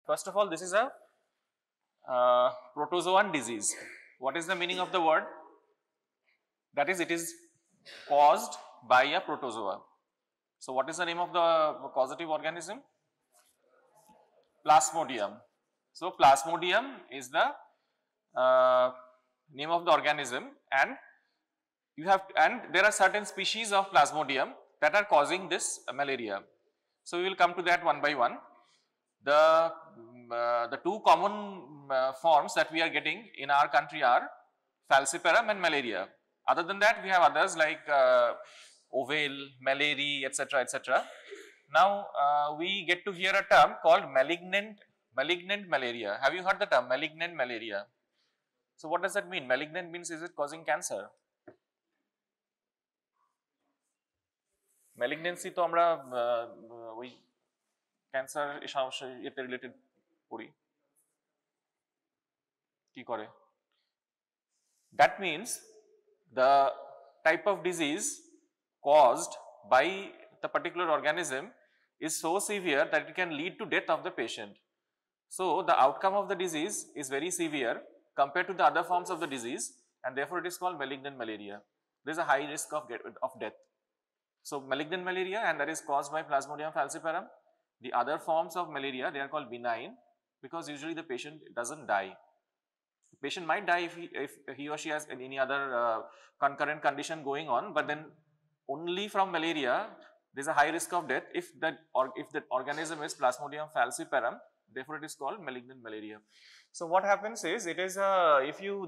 First of all, this is a protozoan disease. What is the meaning of the word? That is, it is caused by a protozoa. So what is the name of the causative organism? Plasmodium. So Plasmodium is the name of the organism, and there are certain species of Plasmodium that are causing this malaria. So we will come to that one by one. The two common forms that we are getting in our country are falciparum and malaria. Other than that, we have others like ovale, malari, etc., etc. Now we get to hear a term called malignant malaria. Have you heard the term malignant malaria? So what does that mean? Malignant means, is it causing cancer? Malignancy to আমরা ওই cancer সমস্যা এতে related করি কি করে? That means the type of disease caused by the particular organism is so severe that it can lead to death of the patient. So the outcome of the disease is very severe compared to the other forms of the disease, and therefore it is called malignant malaria. There is a high risk of death. So malignant malaria, and that is caused by Plasmodium falciparum. The other forms of malaria, they are called benign, because usually the patient doesn't die. The patient might die if he or she has any other concurrent condition going on, but then only from malaria there is a high risk of death if the organism is Plasmodium falciparum. Therefore it is called malignant malaria. So what happens is, it is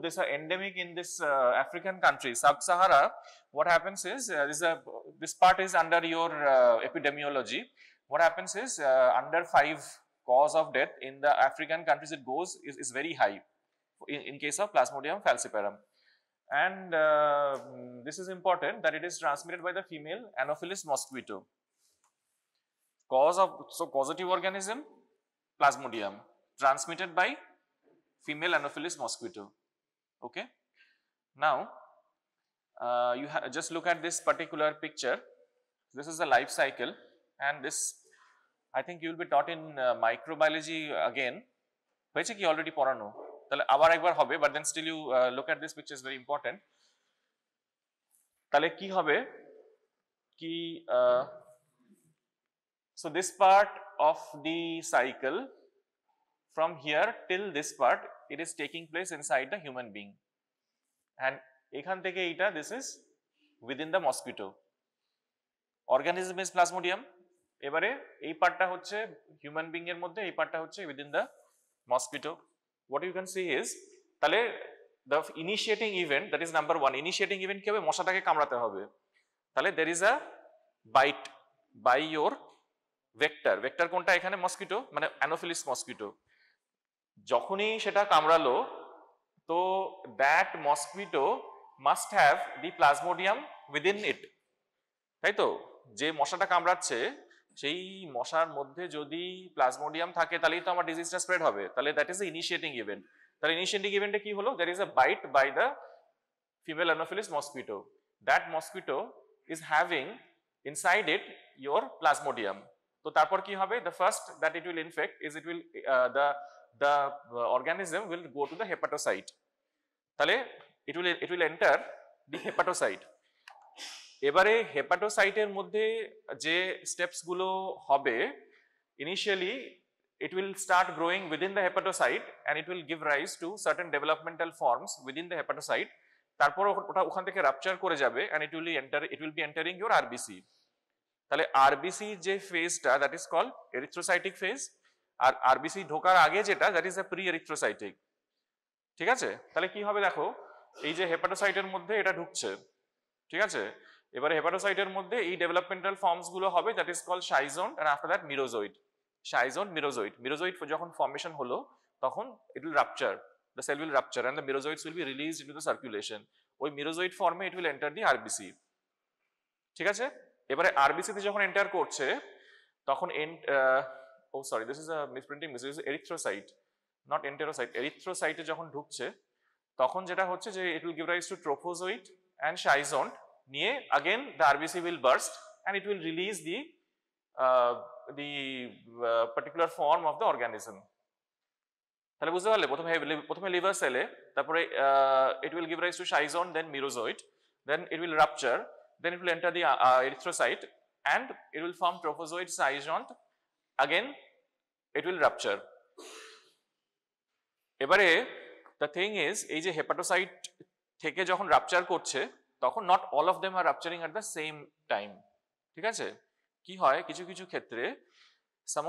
this is endemic in this African country, sub-Sahara. What happens is, this part is under your epidemiology. What happens is, under 5 cause of death in the African countries, it goes is very high in case of Plasmodium falciparum. And this is important, that it is transmitted by the female Anopheles mosquito. So causative organism Plasmodium, transmitted by female Anopheles mosquito. Okay. Now you just look at this particular picture. This is the life cycle, and this I think you will be taught in microbiology again. হয়েছে কি already পড়ানো? তাহলে আবার একবার হবে, but then still you look at this picture, is very important. তাহলে কি হবে কি so this part of the cycle, from here till this part, it is taking place inside the human being, and এখান থেকে এইটা, this is within the mosquito. Organism is Plasmodium. এবারে এই পার্টটা হচ্ছে হিউম্যান বিং এর মধ্যে, এই পার্টটা হচ্ছে within the mosquito. What you can see is, তাহলে the initiating event, that is number 1, initiating event কি হবে? মশাটাকে কামড়াতে হবে। তাহলে there is a bite by your vector. vector কোনটা এখানে? মসকিটো, মানে Anopheles mosquito. যখনই সেটা কামড়ালো, তো that mosquito must have the Plasmodium within it. তাই তো? যে মশাটা কামড়াচ্ছে সেই মশার মধ্যে যদি প্লাজমোডিয়াম থাকে, তাহলেই তো আমার ডিজিজটা স্প্রেড হবে। তাহলে that is the initiating event. তাহলে ইনিশিয়েটিং ইভেন্টে কি হলো? There is a bite by the female Anopheles mosquito. That mosquito is having inside it your plasmodium. তো তারপর কি হবে? The first that it will infect is it will the organism will go to the hepatocyte. তাহলে it will enter the hepatocyte. এবারে হেপাটোসাইটের মধ্যে যে steps গুলো হবে, initially it will start growing within the hepatocyte and it will give rise to certain developmental forms within the hepatocyte. তারপর ওটা ওখান থেকে রাপচার করে যাবে and it will be entering your RBC. তাহলে RBC যে ফেজটা, that is called erythrocytic phase, R RBC ঢোকার আগে যেটা, that is a pre-erythrocytic. ঠিক আছে? তাহলে কি হবে দেখো, এই যে হেপাটোসাইটের মধ্যে এটা ঢুকছে, ঠিক আছে? এবারে হেপাটোসাইটের মধ্যে এই ডেভেলপমেন্টাল ফর্মস গুলো হবে, that is called শাইজোন, and after that মিরোজোইড। শাইজোন, মিরোজোইড। মিরোজোইড যখন ফর্মেশন হলো, তখন it will rupture, the sell will rupture and the মিরোজোইডস will be released into the circulation. ওই মিরোজোইড ফর্মে it will enter the RBC. ঠিক আছে? এবারে আরবিসি তে যখন এন্টার করছে, তখন this is a মিসপ্রিন্টিং, this is erythrocyte, not এন্টেরোসাইট। এরিথ্রোসাইটে যখন ঢুকছে, তখন যেটা হচ্ছে যে it will give rise two ট্রোফোজোইট and শাইজোন, নিয়ে again the RBC will burst and it will release the particular form of the organism. তাহলে বুঝতে পারলে প্রথমে লিভার সেলে, তারপরে it will give rise to schizon, then merozoite, then it will rupture, then it will enter the erythrocyte and it will form trophozoite schizon, again it will rupture. এবারে the thing is এই যে hepatocyte থেকে যখন rupture করছে তখন not all of them are rupturing at the same time, ঠিক আছে? কি হয় কিছু কিছু ক্ষেত্রে some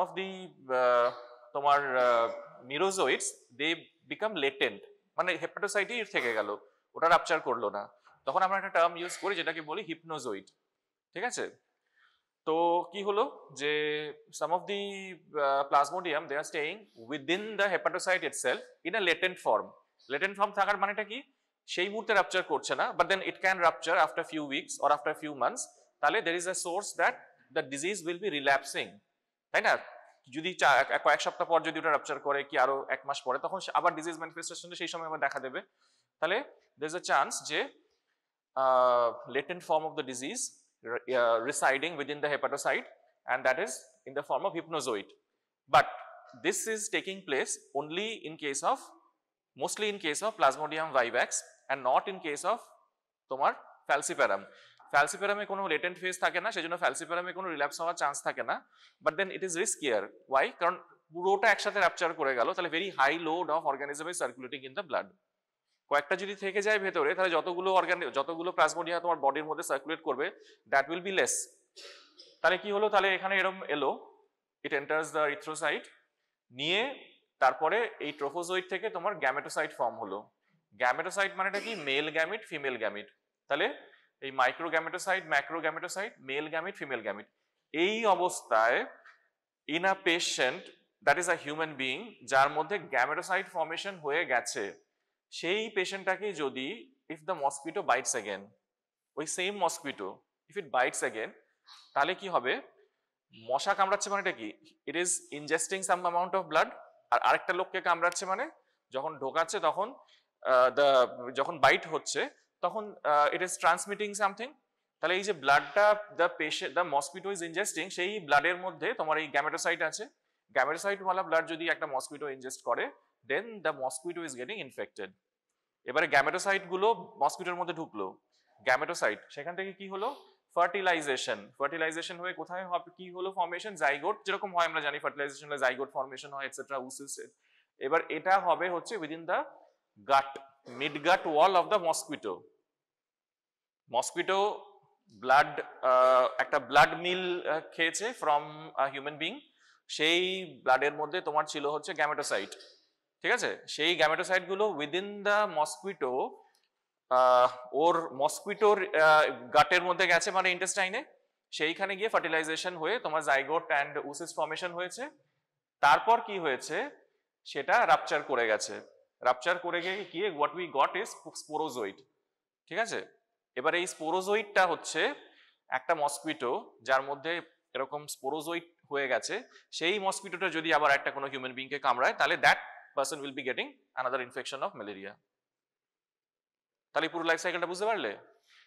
of the তোমার মিরোজোইটস দে বিকাম লেটেন্ট, মানে হেপাটোসাইটই থেকে গেল, ওটা রাপচার করলো না, তখন আমরা একটা টার্ম ইউজ করি যেটাকে বলি হিপনোজোইট, ঠিক আছে? তো কি হলো যে some of the plasmodium they are staying within the hepatocyte itself in a latent form. Latent form থাকার মানেটা কি, সেই মুহূর্তে রাপচার করছে না, but then it can rupture after few weeks or after few months. তাহলে there is a source that the disease will be relapsing, তাই না? যদি কয়েক সপ্তাহ পর যদি ওটা রাপচার করে কি আরো এক মাস পরে, তখন আবার ডিজিজ ম্যানিফেস্টেশন সেই সময় আবার দেখা দেবে। তাহলে there is a chance যে latent form of the disease residing within the hepatocyte, and that is in the form of hypnozoite. But this is taking place only in case of, mostly in case of Plasmodium vivax and not in case of তোমার falciparum. Falciparum-এ কোনো latent phase থাকে না, সেজন্য falciparum-এ কোনো relapse হওয়ার chance থাকে না, but then it is riskier. Why? কারণ পুরোটা একসাথে রাপচার করে গেল, তাহলে very high load of organism is circulating in the blood. কয়েকটা যদি থেকে যায় ভেতরে, তাহলে যতগুলো প্লাজমোডিয়া তোমার বডির মধ্যে সার্কুলেট করবে দ্যাট উইল বি লেস। তাহলে কি হলো, তাহলে এখানে এরকম এলো, ইট এন্টার্স দ্য ইথ্রোসাইট, নিয়ে তারপরে এই ট্রোফোজোইট থেকে তোমার গ্যামেটোসাইট ফর্ম হলো। গ্যামেটোসাইট মানেটা কি, মেল গ্যামিট ফিমেল গ্যামিট। তাহলে এই micro gametocyte, macro gametocyte, male gamete female gamete. এই অবস্থায় in a patient that is a human being যার মধ্যে গ্যামেটোসাইট ফর্মেশন হয়ে গেছে, সেই পেশেন্টটাকে যদি if the mosquito bites again, ওই same mosquito if it bites again, তাহলে কি হবে, মশা কামড়াচ্ছে মানেটা কি, it is ingesting some amount of blood, আর আরেকটা লোককে কামড়াচ্ছে মানে যখন ঢোকাচ্ছে তখন যখন বাইট হচ্ছে তখন ইট ইজ ট্রান্সমিটিং সামথিং। তাহলে এই যে ব্লাডটা দ্য মসকিটো ইজ ইনজেস্টিং, সেই ব্লাডের মধ্যে তোমার এই গ্যামেটোসাইট আছে, গ্যামেটোসাইট ওয়ালা ব্লাড যদি একটা মসকিটো ইনজেস্ট করে then the mosquito is getting infected. এবারে গ্যামেটোসাইট গুলো মসকিটোর মধ্যে ঢুকলো, গ্যামেটোসাইট সেখান থেকে কি হলো, ফার্টিলাইজেশন হয়ে কোথায় হবে, কি হলো, ফর্মেশন জাইগোট, যেরকম হয় আমরা জানি ফার্টিলাইজেশনে জাইগোট ফর্মেশন হয় এটসেট্রা, উসিস। এবার এটা হবে হচ্ছে within the gut, mid gut wall of the mosquito. Mosquito blood, একটা ব্লাড মিল খেয়েছে ফ্রম হিউম্যান বিং, সেই ব্লাডের মধ্যে তোমার ছিল হচ্ছে গ্যামেটোসাইট, ঠিক আছে? সেই গ্যামেটোসাইট গুলো উইদিন দ্য মসকুইটো, ওর মসকুইটোর গাটের মধ্যে গেছে, মানে ইন্টেস্টাইনে, সেইখানে গিয়ে ফার্টিলাইজেশন হয়ে তোমার জাইগোট অ্যান্ড উসিস ফর্মেশন হয়েছে। তারপর কি হয়েছে, সেটা রাপচার করে গেছে, রাপচার করে গিয়ে হোয়াট উই গট ইজ স্পোরোজোইট, ঠিক আছে? এবার এই স্পোরোজোইটটা হচ্ছে একটা মসকুইটো যার মধ্যে এরকম স্পোরোজোইট হয়ে গেছে, সেই মসকুইটোটা যদি আবার একটা কোনো হিউম্যান বিংকে কামড়ায়, তাহলে that person will be getting another infection of malaria. তাহলে পুরো লাইফ সাইকেলটা বুঝতে পারলে?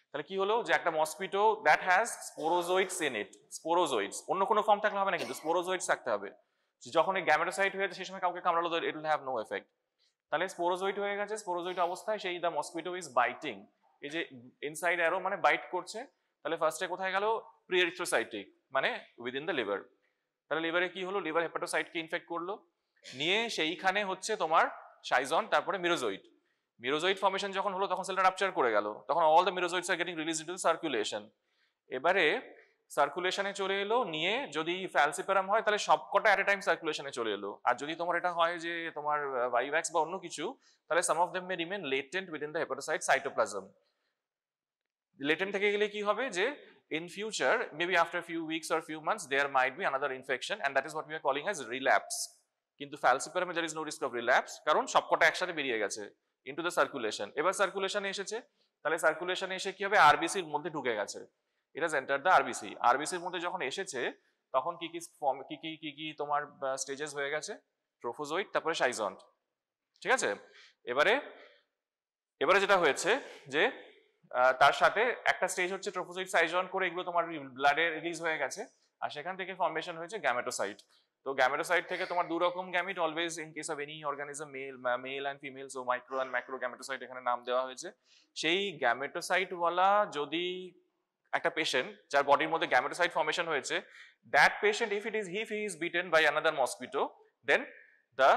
তাহলে কি হলো, যে একটা mosquito that has sporozoites in it, sporozoites, অন্য কোনো ফর্ম থাকলে হবে না, কিন্তু স্পোরোজোইটস থাকতে হবে। যখন এই গ্যামেটোসাইট হয়েছে সেই সময় কাউকে কামড়ালো, it will have no effect. তাহলে স্পোরোজোইট হয়ে গেছে, স্পোরোজোইট অবস্থায় সেই দ্য মসকিটো ইজ বাইটিং, এই যে ইনসাইড অ্যারো মানে বাইট করছে, তাহলে ফার্স্টে কোথায় গেল, প্রি এরিথ্রোসাইটিক মানে উইদিন দ্য লিভার। তাহলে লিভারে কি হলো, লিভার হেপাটোসাইটকে ইনফেক্ট করলো, নিয়ে সেইখানে হচ্ছে তোমার সাইজন, তারপরে মিরোজোইট। মিরোজোইট ফর্মেশন যখন হলো তখন সেলটা রাপচার করে গেল, তখন all the merozoites are getting released into circulation. এবারে সার্কুলেশনে চলে এলো, নিয়ে যদি ফ্যালসিপারাম হয় তাহলে সবকটা এট এ টাইম সার্কুলেশনে চলে এলো, আর যদি তোমার এটা হয় যে তোমার ভাইভ্যাক্স বা অন্য কিছু, তাহলে some of them may remain latent within the hepatocyte cytoplasm. Latent থেকে গেলে কি হবে, যে in future maybe after few weeks or few months there might be another infection, and that is what we are calling as relapse. কিন্তু ফ্যালসিপারামে there is no risk of relapse, কারণ সবকটা একসাথে বেরিয়ে গেছে into the circulation। এবার সার্কুলেশনে এসেছে, তাহলে সার্কুলেশনে এসে কি হবে, আরবিসির মধ্যে ঢুকে গেছে, it has entered the RBC। আরবিসির মধ্যে যখন এসেছে তখন কি কি ফর্ম, কি তোমার স্টেজেস হয়ে গেছে, ট্রোফোজোইট, তারপরে সাইজন্ট, ঠিক আছে? এবারে যেটা হয়েছে যে তার সাথে একটা স্টেজ হচ্ছে ট্রোফোজোইট সাইজন করে এগুলো তোমার ব্লাডে রিলিজ হয়ে গেছে, আর সেখান থেকে ফর্মেশন হয়েছে গ্যামেটোসাইট। তো তো গ্যামেটোসাইট থেকে তোমার দু রকম gamete always in case of any organism male and female, so micro and macro gametocyte এখানে নাম দেওয়া হয়েছে। সেই গ্যামেটোসাইট ওয়ালা যদি একটা পেশেন্ট যার বডির মধ্যে গ্যামেটোসাইট ফর্মেশন হয়েছে, that patient if he is bitten by another mosquito, then the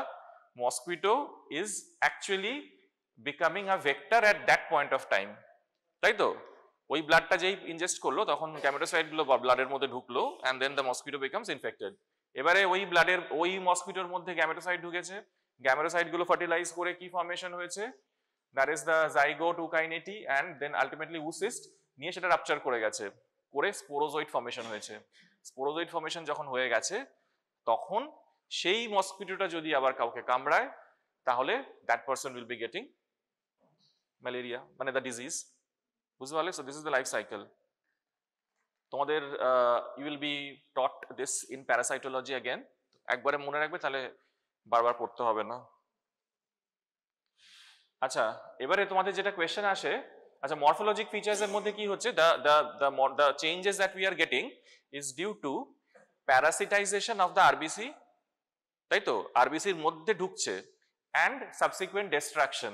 mosquito is actually becoming a vector at that point of time, তাই তো? ওই ব্লাডটা যেই ইনজেস্ট করলো তখন গ্যামেটোসাইট গুলো ব্লাডের মধ্যে ঢুকলো and then the mosquito becomes infected. এবারে ওই ব্লাডের ওই মসকিটোর মধ্যে গ্যামেটোসাইট ঢুকেছে, গ্যামেটোসাইট গুলো ফার্টিলাইজ করে কি ফর্মেশন হয়েছে, that is the zygote ookinete and then ultimately oocyst নিয়ে সেটা রাপচার করে গেছে, করে স্পোরোজয়েড ফর্মেশন হয়েছে। স্পোরোজয়েড ফর্মেশন যখন হয়ে গেছে তখন সেই মসকিটোটা যদি আবার কাউকে কামড়ায় তাহলে that person will be getting malaria, মানে দ্য ডিজিজ। বুঝতে পারলে? So this is the life cycle. তোমাদের you will be taught this in parasitology again, একবারে মনে রাখবে তাহলে বারবার পড়তে হবে না। আচ্ছা, এবারে তোমাদের যেটা কোয়েশ্চেন আসে, আচ্ছা মরফোলজিক ফিচার্স এর মধ্যে কি হচ্ছে, the changes that we are getting is due to parasitization of the RBC, তাই তো? RBC এর মধ্যে ঢুকছে and subsequent destruction।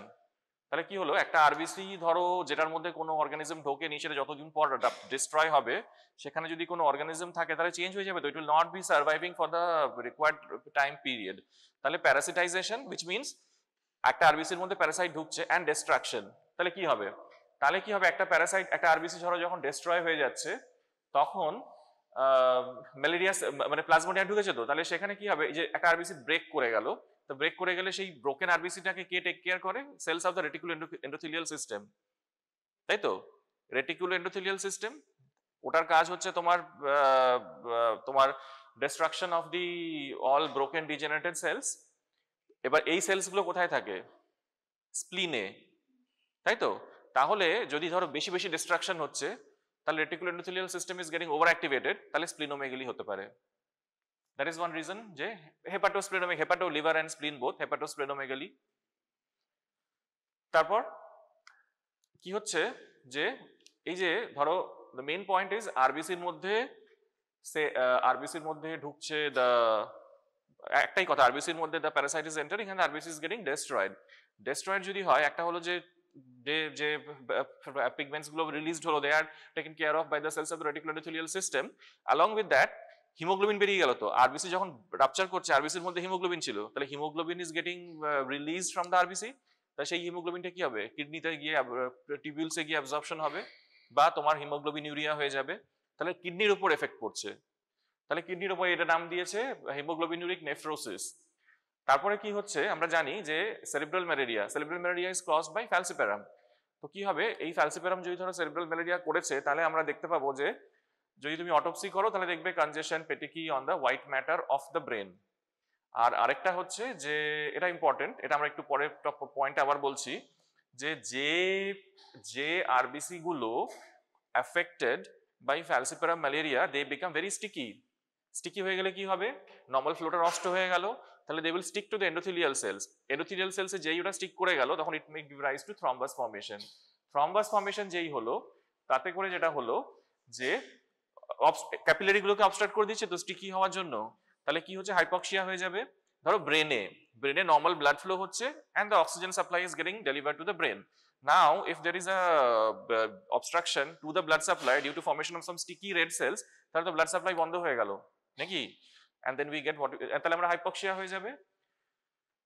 তাহলে কি হলো, একটা আরবিসি ধরো যেটার মধ্যে কোনো অর্গানিজম ঢোকেনি, সেটা যতদিন পর ডিস্ট্রয় হবে, সেখানে যদি কোনো অর্গানিজম থাকে তাহলে চেঞ্জ হয়ে যাবে, তো it will not be surviving for the required time period. তাহলে প্যারাসিটাইজেশন উইচ মিনস একটা আরবিসির মধ্যে প্যারাসাইট ঢুকছে অ্যান্ড ডিস্ট্রাকশন। তাহলে কি হবে, একটা প্যারাসাইট একটা আরবিসি ধরো যখন ডিস্ট্রয় হয়ে যাচ্ছে তখন ম্যালেরিয়া মানে প্লাজমোডিয়াম ঢুকেছে, তো তাহলে সেখানে কি হবে, এই যে একটা আরবিসি ব্রেক করে গেল, তো ব্রেক করে গেলে সেই ব্রোকেন আরবিসিটাকে কে টেক কেয়ার করে? Cells of the reticulo endothelial system, তাই তো? রেটিকুলো এন্ডোথেলিয়াল সিস্টেম, ওটার কাজ হচ্ছে তোমার destruction of the all broken degenerated cells. এবার এই সেলস গুলো কোথায় থাকে? স্প্লিনে, তাই তো? তাহলে যদি ধরো বেশি বেশি ডিস্ট্রাকশন হচ্ছে তাহলে reticulo endothelial system is getting over activated, তাহলে স্প্লিনোমেগালি হতে পারে। That is one reason যে hepatosplenomegaly, hepato liver and spleen both, hepatosplenomegaly. তারপর কি হচ্ছে যে এই যে ধরো the main point is আরবিসির মধ্যে ঢুকছে একটাই কথা, আরবিসির মধ্যে the parasite is entering and RBC is getting destroyed যদি হয়, একটা হলো যে যে pigments গুলো রিলিজড হলো, they are taken care of by the cells of the reticular endothelial system, along with that haemoglobin বেরিয়ে গেল। তো আরবিসি যখন রাপচার করছে, আরবিসির মধ্যে হিমোগ্লোবিন ছিল, তাহলে haemoglobin is getting released from the RBC, তাহলে সেই হিমোগ্লোবিনটা কি হবে, কিডনিতে গিয়ে টিবিউলসে গিয়ে অ্যাবজর্পশন হবে বা তোমার হিমোগ্লোবিন ইউরিয়া হয়ে যাবে, তাহলে কিডনির উপর এফেক্ট পড়ছে। তাহলে কিডনির উপর এটা নাম দিয়েছে হিমোগ্লোবিনুরিক নেফ্রোসিস। তারপরে কি হচ্ছে, আমরা জানি যে cerebral malaria is caused by falciparum. তো কি হবে, এই ফ্যালসিপ্যারাম যদি ধরো সেরিব্রাল ম্যালেরিয়া করেছে, তাহলে আমরা দেখতে পাবো যে যদি তুমি অটোপসি করো তাহলে দেখবে congestion petechiae on the white matter of the brain. আর আরেকটা হচ্ছে যে এটা ইম্পর্টেন্ট, এটা আমরা একটু পরে পয়েন্ট আবার বলছি, যে যে আরবিসি গুলো affected by falciparum malaria, they become very sticky হয়ে গেলে কি হবে, নর্মাল ফ্লোটা নষ্ট হয়ে গেল, তাহলে they will stick to the endothelial সেলসে যেই ওটা স্টিক করে গেল, তখন it may give rise to thrombus formation যেই হলো, তাতে করে যেটা হলো যে ক্যাপিলারি গুলোকে অবস্ট্রাক্ট করে দিচ্ছে তো স্টিকি হওয়ার জন্য, তাহলে কি হচ্ছে, হাইপক্সিয়া হয়ে যাবে। ধরো ব্রেনে নর্মাল ব্লাড ফ্লো হচ্ছে and the oxygen supply is getting delivered to the brain. Now if there is a obstruction to the blood supply due to formation of some sticky red cells, তাহলে তো blood supply বন্ধ হয়ে গেল নাকি, and then we get তাহলে আমরা hypoxia হয়ে যাবে।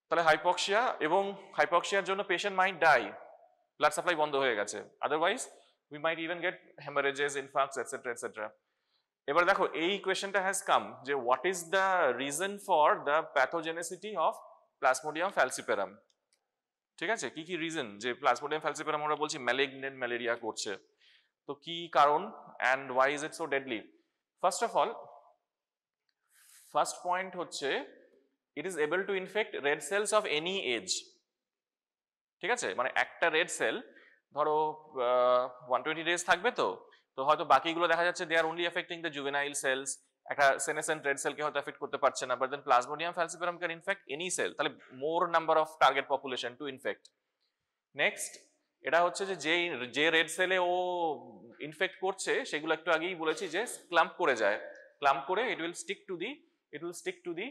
তাহলে হাইপক্সিয়ার জন্য পেশেন্ট মাইট ডাই, ব্লাড সাপ্লাই বন্ধ হয়ে গেছে, otherwise we might even get hemorrhages, infarcts, etc. এবার দেখো এই কোয়েশ্চেনটা হ্যাজ কাম যে what is the reason for the pathogenicity of Plasmodium falciparum. ঠিক আছে, কি কি রিজন যে প্লাজমোডিয়াম ফ্যালসিপ্যারাম আমরা বলছি ম্যালিগন্যান্ট ম্যালেরিয়া করছে, তো কি কারণ and why is it so deadly? First of all, first point হচ্ছে it is able to infect red cells of any age. ঠিক আছে, মানে একটা রেড সেল ধরো 120 ডেজ থাকবে, তো হয়তো বাকিগুলো দেখা যাচ্ছে they are only affecting the juvenile cells, একটা সেনেসেন্ট রেড সেলকে হয়তো এফেক্ট করতে পারছে না, but then Plasmodium falciparum can infect any cell, তাহলে more number of target population to infect. Next, এটা হচ্ছে যে রেড সেলে ও ইনফেক্ট করছে সেগুলো একটু আগেই বলেছি যে ক্লাম্প করে যায়, ক্লাম্প করে it will stick to the it will stick to the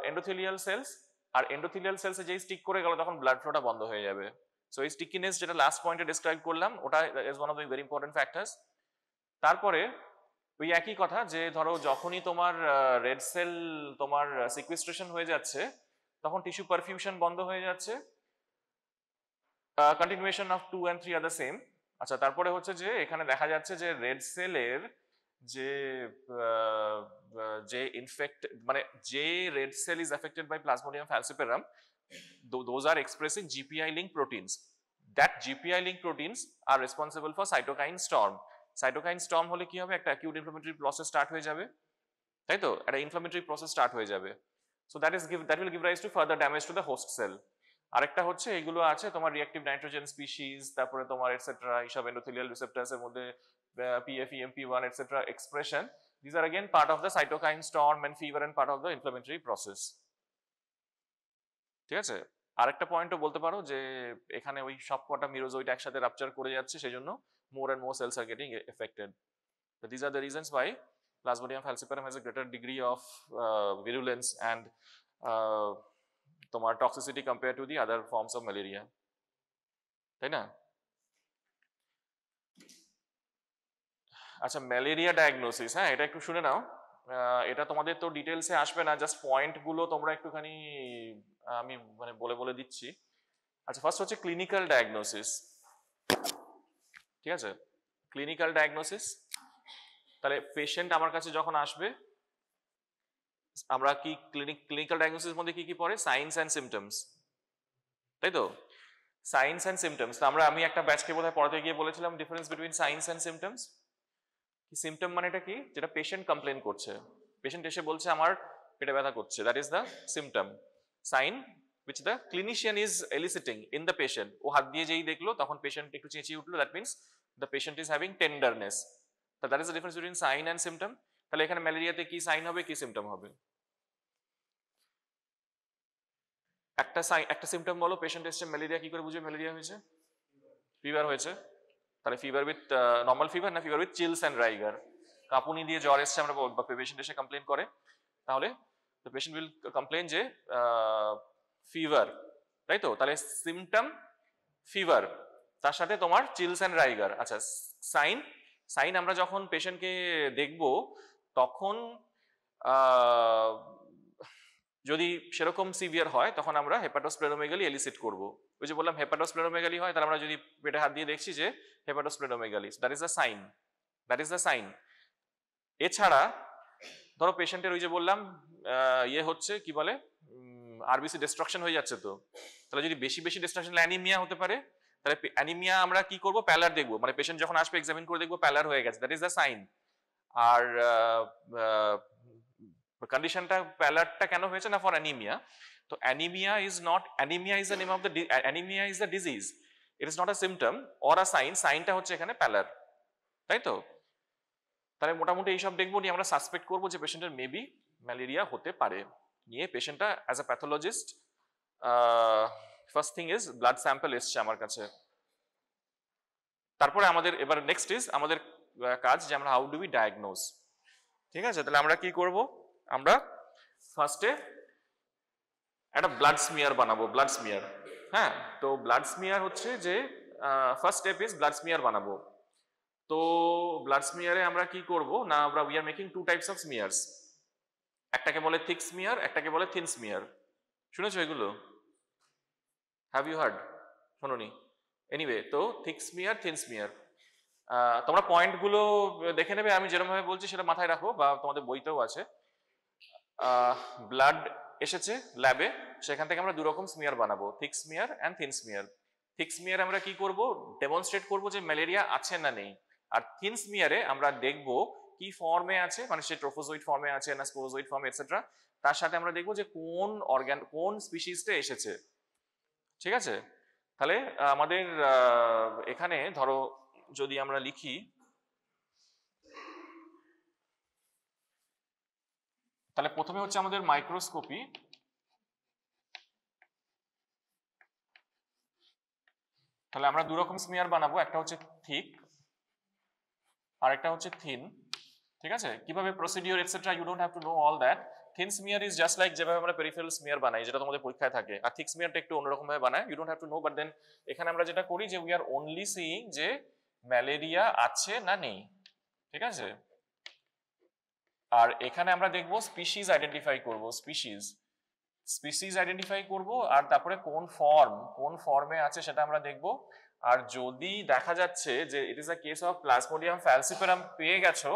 endothelial cells, আর endothelial cells এ যেই স্টিক করে গেল তখন ব্লাড ফ্লোটা বন্ধ হয়ে যাবে। সো এই স্টিকিনেস যেটা লাস্ট পয়েন্টে ডিসক্রাইব করলাম ওটা is one of the very important factors. তারপরে ওই একই কথা যে ধরো যখনই তোমার রেড সেল তোমার সিকুয়েস্ট্রেশন হয়ে যাচ্ছে তখন টিস্যু পারফিউশন বন্ধ হয়ে যাচ্ছে, continuation of 2 and 3 are the same. আচ্ছা, তারপরে হচ্ছে যে এখানে দেখা যাচ্ছে যে রেড সেলের যে যে ইনফেক্ট মানে যে red cell is affected by Plasmodium falciparum, those are expressing GPI linked proteins. That GPI linked proteins are responsible for cytokine storm. Cytokine storm হলে কি হবে, একটা acute inflammatory process স্টার্ট হয়ে যাবে, তাই তো, একটা ইনফ্লামেটরি প্রসেস স্টার্ট হয়ে যাবে। So that will give rise to further damage to the host cell. আরেকটা হচ্ছে এগুলো আছে তোমার রিঅ্যাক্টিভ নাইট্রোজেন স্পিসিস, তারপরে তোমার এটসেট্রা এইসব এন্ডোথেলিয়াল রিসেপ্টরস এর মধ্যে PF, EMP1 etcetera expression, these are again part of the cytokine storm and fever and part of the inflammatory process. ঠিক আছে, আরেকটা পয়েন্টও বলতে পারো যে এখানে ওই সব কটা মিরোজোইট একসাথে রাপচার করে যাচ্ছে, সেজন্য more and more cells are getting affected. So these are the reasons why Plasmodium falciparum has a greater degree of virulence and তোমার toxicity compared to the other forms of malaria, তাই না? আচ্ছা, malaria diagnosis, হ্যাঁ এটা একটু শুনে নাও। এটা তোমাদের তো ডিটেলসে আসবে না, জাস্ট পয়েন্ট গুলো তোমরা একটুখানি আমি মানে বলে বলে দিচ্ছি। আচ্ছা, ফার্স্ট হচ্ছে ক্লিনিক্যাল ডায়াগনোসিস। ঠিক আছে, ক্লিনিক্যাল ডায়াগনোসিস, তাহলে পেশেন্ট আমার কাছে যখন আসবে আমরা কি ক্লিনিক্যাল ডায়াগনোসিস মধ্যে কি কি পড়ে, সাইনস অ্যান্ড সিমটমস, তাই তো? সাইনস অ্যান্ড সিমটমস, আমি একটা ব্যাচকে বোধহয় পড়াতে গিয়ে বলেছিলাম difference between Cynos and symptoms. Symptom মানেটা কি, যেটা পেশেন্ট কমপ্লেন করছে, পেশেন্ট এসে বলছে আমার পেটে ব্যথা করছে, that is the symptom. Sign which the clinician is eliciting in the patient, ও হাত দিয়ে যেই দেখলো তখন পেশেন্ট একটু চেঁচিয়ে উঠলো, that means the patient is having tenderness. So that is the difference between sign and symptom. তাহলে এখানে ম্যালেরিয়াতে কি সাইন হবে, কি সিমটম হবে? একটা সিমটম বলো, পেশেন্ট এসছে ম্যালেরিয়া, কি করে বুঝবে ম্যালেরিয়া হয়েছে? ফিভার হয়েছে, তাহলে ফিভার উইথ নর্মাল ফিভার না ফিভার উইথ চিলস অ্যান্ড রাইগার? কাঁপুনি দিয়ে জ্বর এসছে আমরা, পেশেন্ট এসে কমপ্লেন করে, তাহলে the patient will complain যে ফিভার, তাই তো? তাহলে সিমটম ফিভার, তার সাথে তোমার চিলস অ্যান্ড রাইগার। আচ্ছা, সাইন আমরা যখন পেশেন্টকে দেখব তখন যদি সেরকম সিভিয়ার হয় তখন আমরা হেপাটোস্প্লেনোমেগালি এলিসিট করব। ওই যে বললাম হেপাটোস্প্লেনোমেগালি হয়, তাহলে আমরা যদি পেটে হাত দিয়ে দেখছি যে hepatosplenomegaly, that is the sign. এছাড়া ধরো পেশেন্টের ওই যে বললাম ইয়ে হচ্ছে, কি বলে, আরবিসি ডিস্ট্রাকশন হয়ে যাচ্ছে, তো তাহলে যদি বেশি ডিস্ট্রাকশন অ্যানিমিয়া হতে পারে, তাহলে অ্যানিমিয়া আমরা কি করব, প্যালার দেখবো, মানে পেশেন্ট যখন আসবে এক্সামিন করে দেখবো প্যালার হয়ে গেছে, দ্যাট ইজ দ্য সাইন। আর কন্ডিশনটা প্যালারটা কেন হয়েছে না, ফর অ্যানিমিয়া। তো anaemia is the name of the, anaemia is the disease, it is not a symptom or a sign. সাইনটা হচ্ছে এখানে প্যালার, তাই তো? তাহলে মোটামুটি এইসব দেখবো, নিয়ে আমরা সাসপেক্ট করবো যে পেশেন্টের মেবি ম্যালেরিয়া হতে পারে। নিয়ে পেশেন্টটা as a pathologist first thing is blood sample এসছে আমার কাছে। তারপরে আমাদের এবার নেক্সট ইজ আমাদের কাজ যে আমরা হাউ ডু উই ডায়াগনোজ। ঠিক আছে, তাহলে আমরা কি করব, আমরা ফার্স্টে একটা ব্লাড স্মিয়ার বানাবো, ব্লাড স্মিয়ার। হ্যাঁ, তো ব্লাড স্মিয়ার হচ্ছে যে first step is blood smear বানাবো। তো ব্লাড স্মিয়ারে আমরা কি করব না, আমরা we are making two types of smears, একটাকে বলে থিক স্মিয়ার, একটাকে বলে থিন স্মিয়ার। শুনেছো এগুলো? Have you heard? শোনোনি? এনিওয়ে, তো থিক স্মিয়ার, থিন স্মিয়ার, তোমরা পয়েন্টগুলো দেখে নেবে, আমি যেরকম ভাবে বলছি সেটা মাথায় রাখো, বা তোমাদের বইতেও আছে। ব্লাড এসেছে ল্যাবে, সেখান থেকে আমরা দুরকম স্মিয়ার বানাবো, thick smear and thin smear. Thick smear আমরা কি করব, ডেমনস্ট্রেট করব যে ম্যালেরিয়া আছে না নেই। আর থিন স্মিয়ারে আমরা দেখব কি ফর্মে আছে, মানে সে ট্রোফোজোইড ফর্মে আছে না স্পোরোজোইড ফর্মে এটসেট্রা। তার সাথে আমরা দেখব যে কোন অর্গান, কোন স্পিসিসটা এসেছে। ঠিক আছে, তাহলে আমাদের এখানে ধরো যদি আমরা লিখি, তাহলে প্রথমে হচ্ছে আমাদের মাইক্রোস্কোপি। তাহলে আমরা দুরকম স্মিয়ার বানাবো, একটা হচ্ছে থিক আর একটা হচ্ছে থিন। ঠিক আছে, কিভাবে procedure etcetera, you don't have to know all that. Thin smear is just like যেভাবে আমরা পেরিফেরাল স্মিয়ার বানাই, যেটা তোমাদের পরীক্ষায় থাকে, আর থিক স্মিয়ারটা একটু অন্যরকম ভাবে বানায়, you don't have to know. But then এখানে আমরা যেটা করি যে উই আর অনলি সিইং যে ম্যালেরিয়া আছে না নেই, ঠিক আছে। আর এখানে আমরা দেখবো স্পিসিস আইডেন্টিফাই করব, স্পিসিস আইডেন্টিফাই করব, আর তারপরে কোন ফর্মে আছে সেটা আমরা দেখব। আর যদি দেখা যাচ্ছে যে it is a case of Plasmodium falciparum পেয়ে গেছো,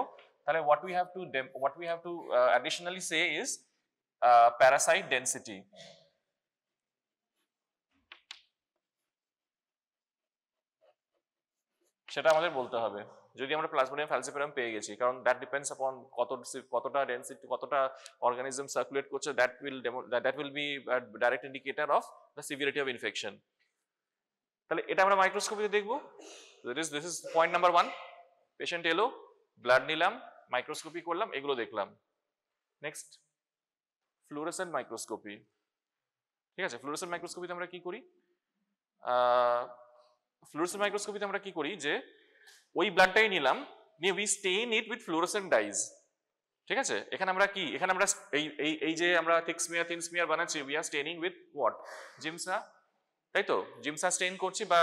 তাহলে what we have to additionally say is parasite density. সেটা আমাদের বলতে হবে যদি আমরা প্লাজমোডিয়াম ফ্যালসিপারাম পেয়ে গেছি, কারণ দ্যাট ডিপেন্ডস আপন কতটা ডেনসিটি, কতটা অর্গানিজম সার্কুলেট করছে, that will be direct indicator of the severity of infection. তাহলে এটা আমরা মাইক্রোস্কোপিতে দেখবো। This is point number 1। Patient এলো, ব্লাড নিলাম, মাইক্রোস্কোপি করলাম, এগুলো দেখলাম। Next fluorescent microscopy. ঠিক আছে, ফ্লুরোসেন্ট মাইক্রোস্কোপিতে আমরা কি করি, ফ্লুরোসেন্ট মাইক্রোস্কোপিতে আমরা কি করি যে ওই ব্লাডটাই নিলাম, নিয়ে we stain it with fluorescent dyes. ঠিক আছে, এখানে আমরা কি, এখানে আমরা এই যে আমরা থিক স্মিয়ার থিন স্মিয়ার বানাচ্ছি, we are staining with what, জিমসা, তাই তো, জিমসা স্টেইন করছি বা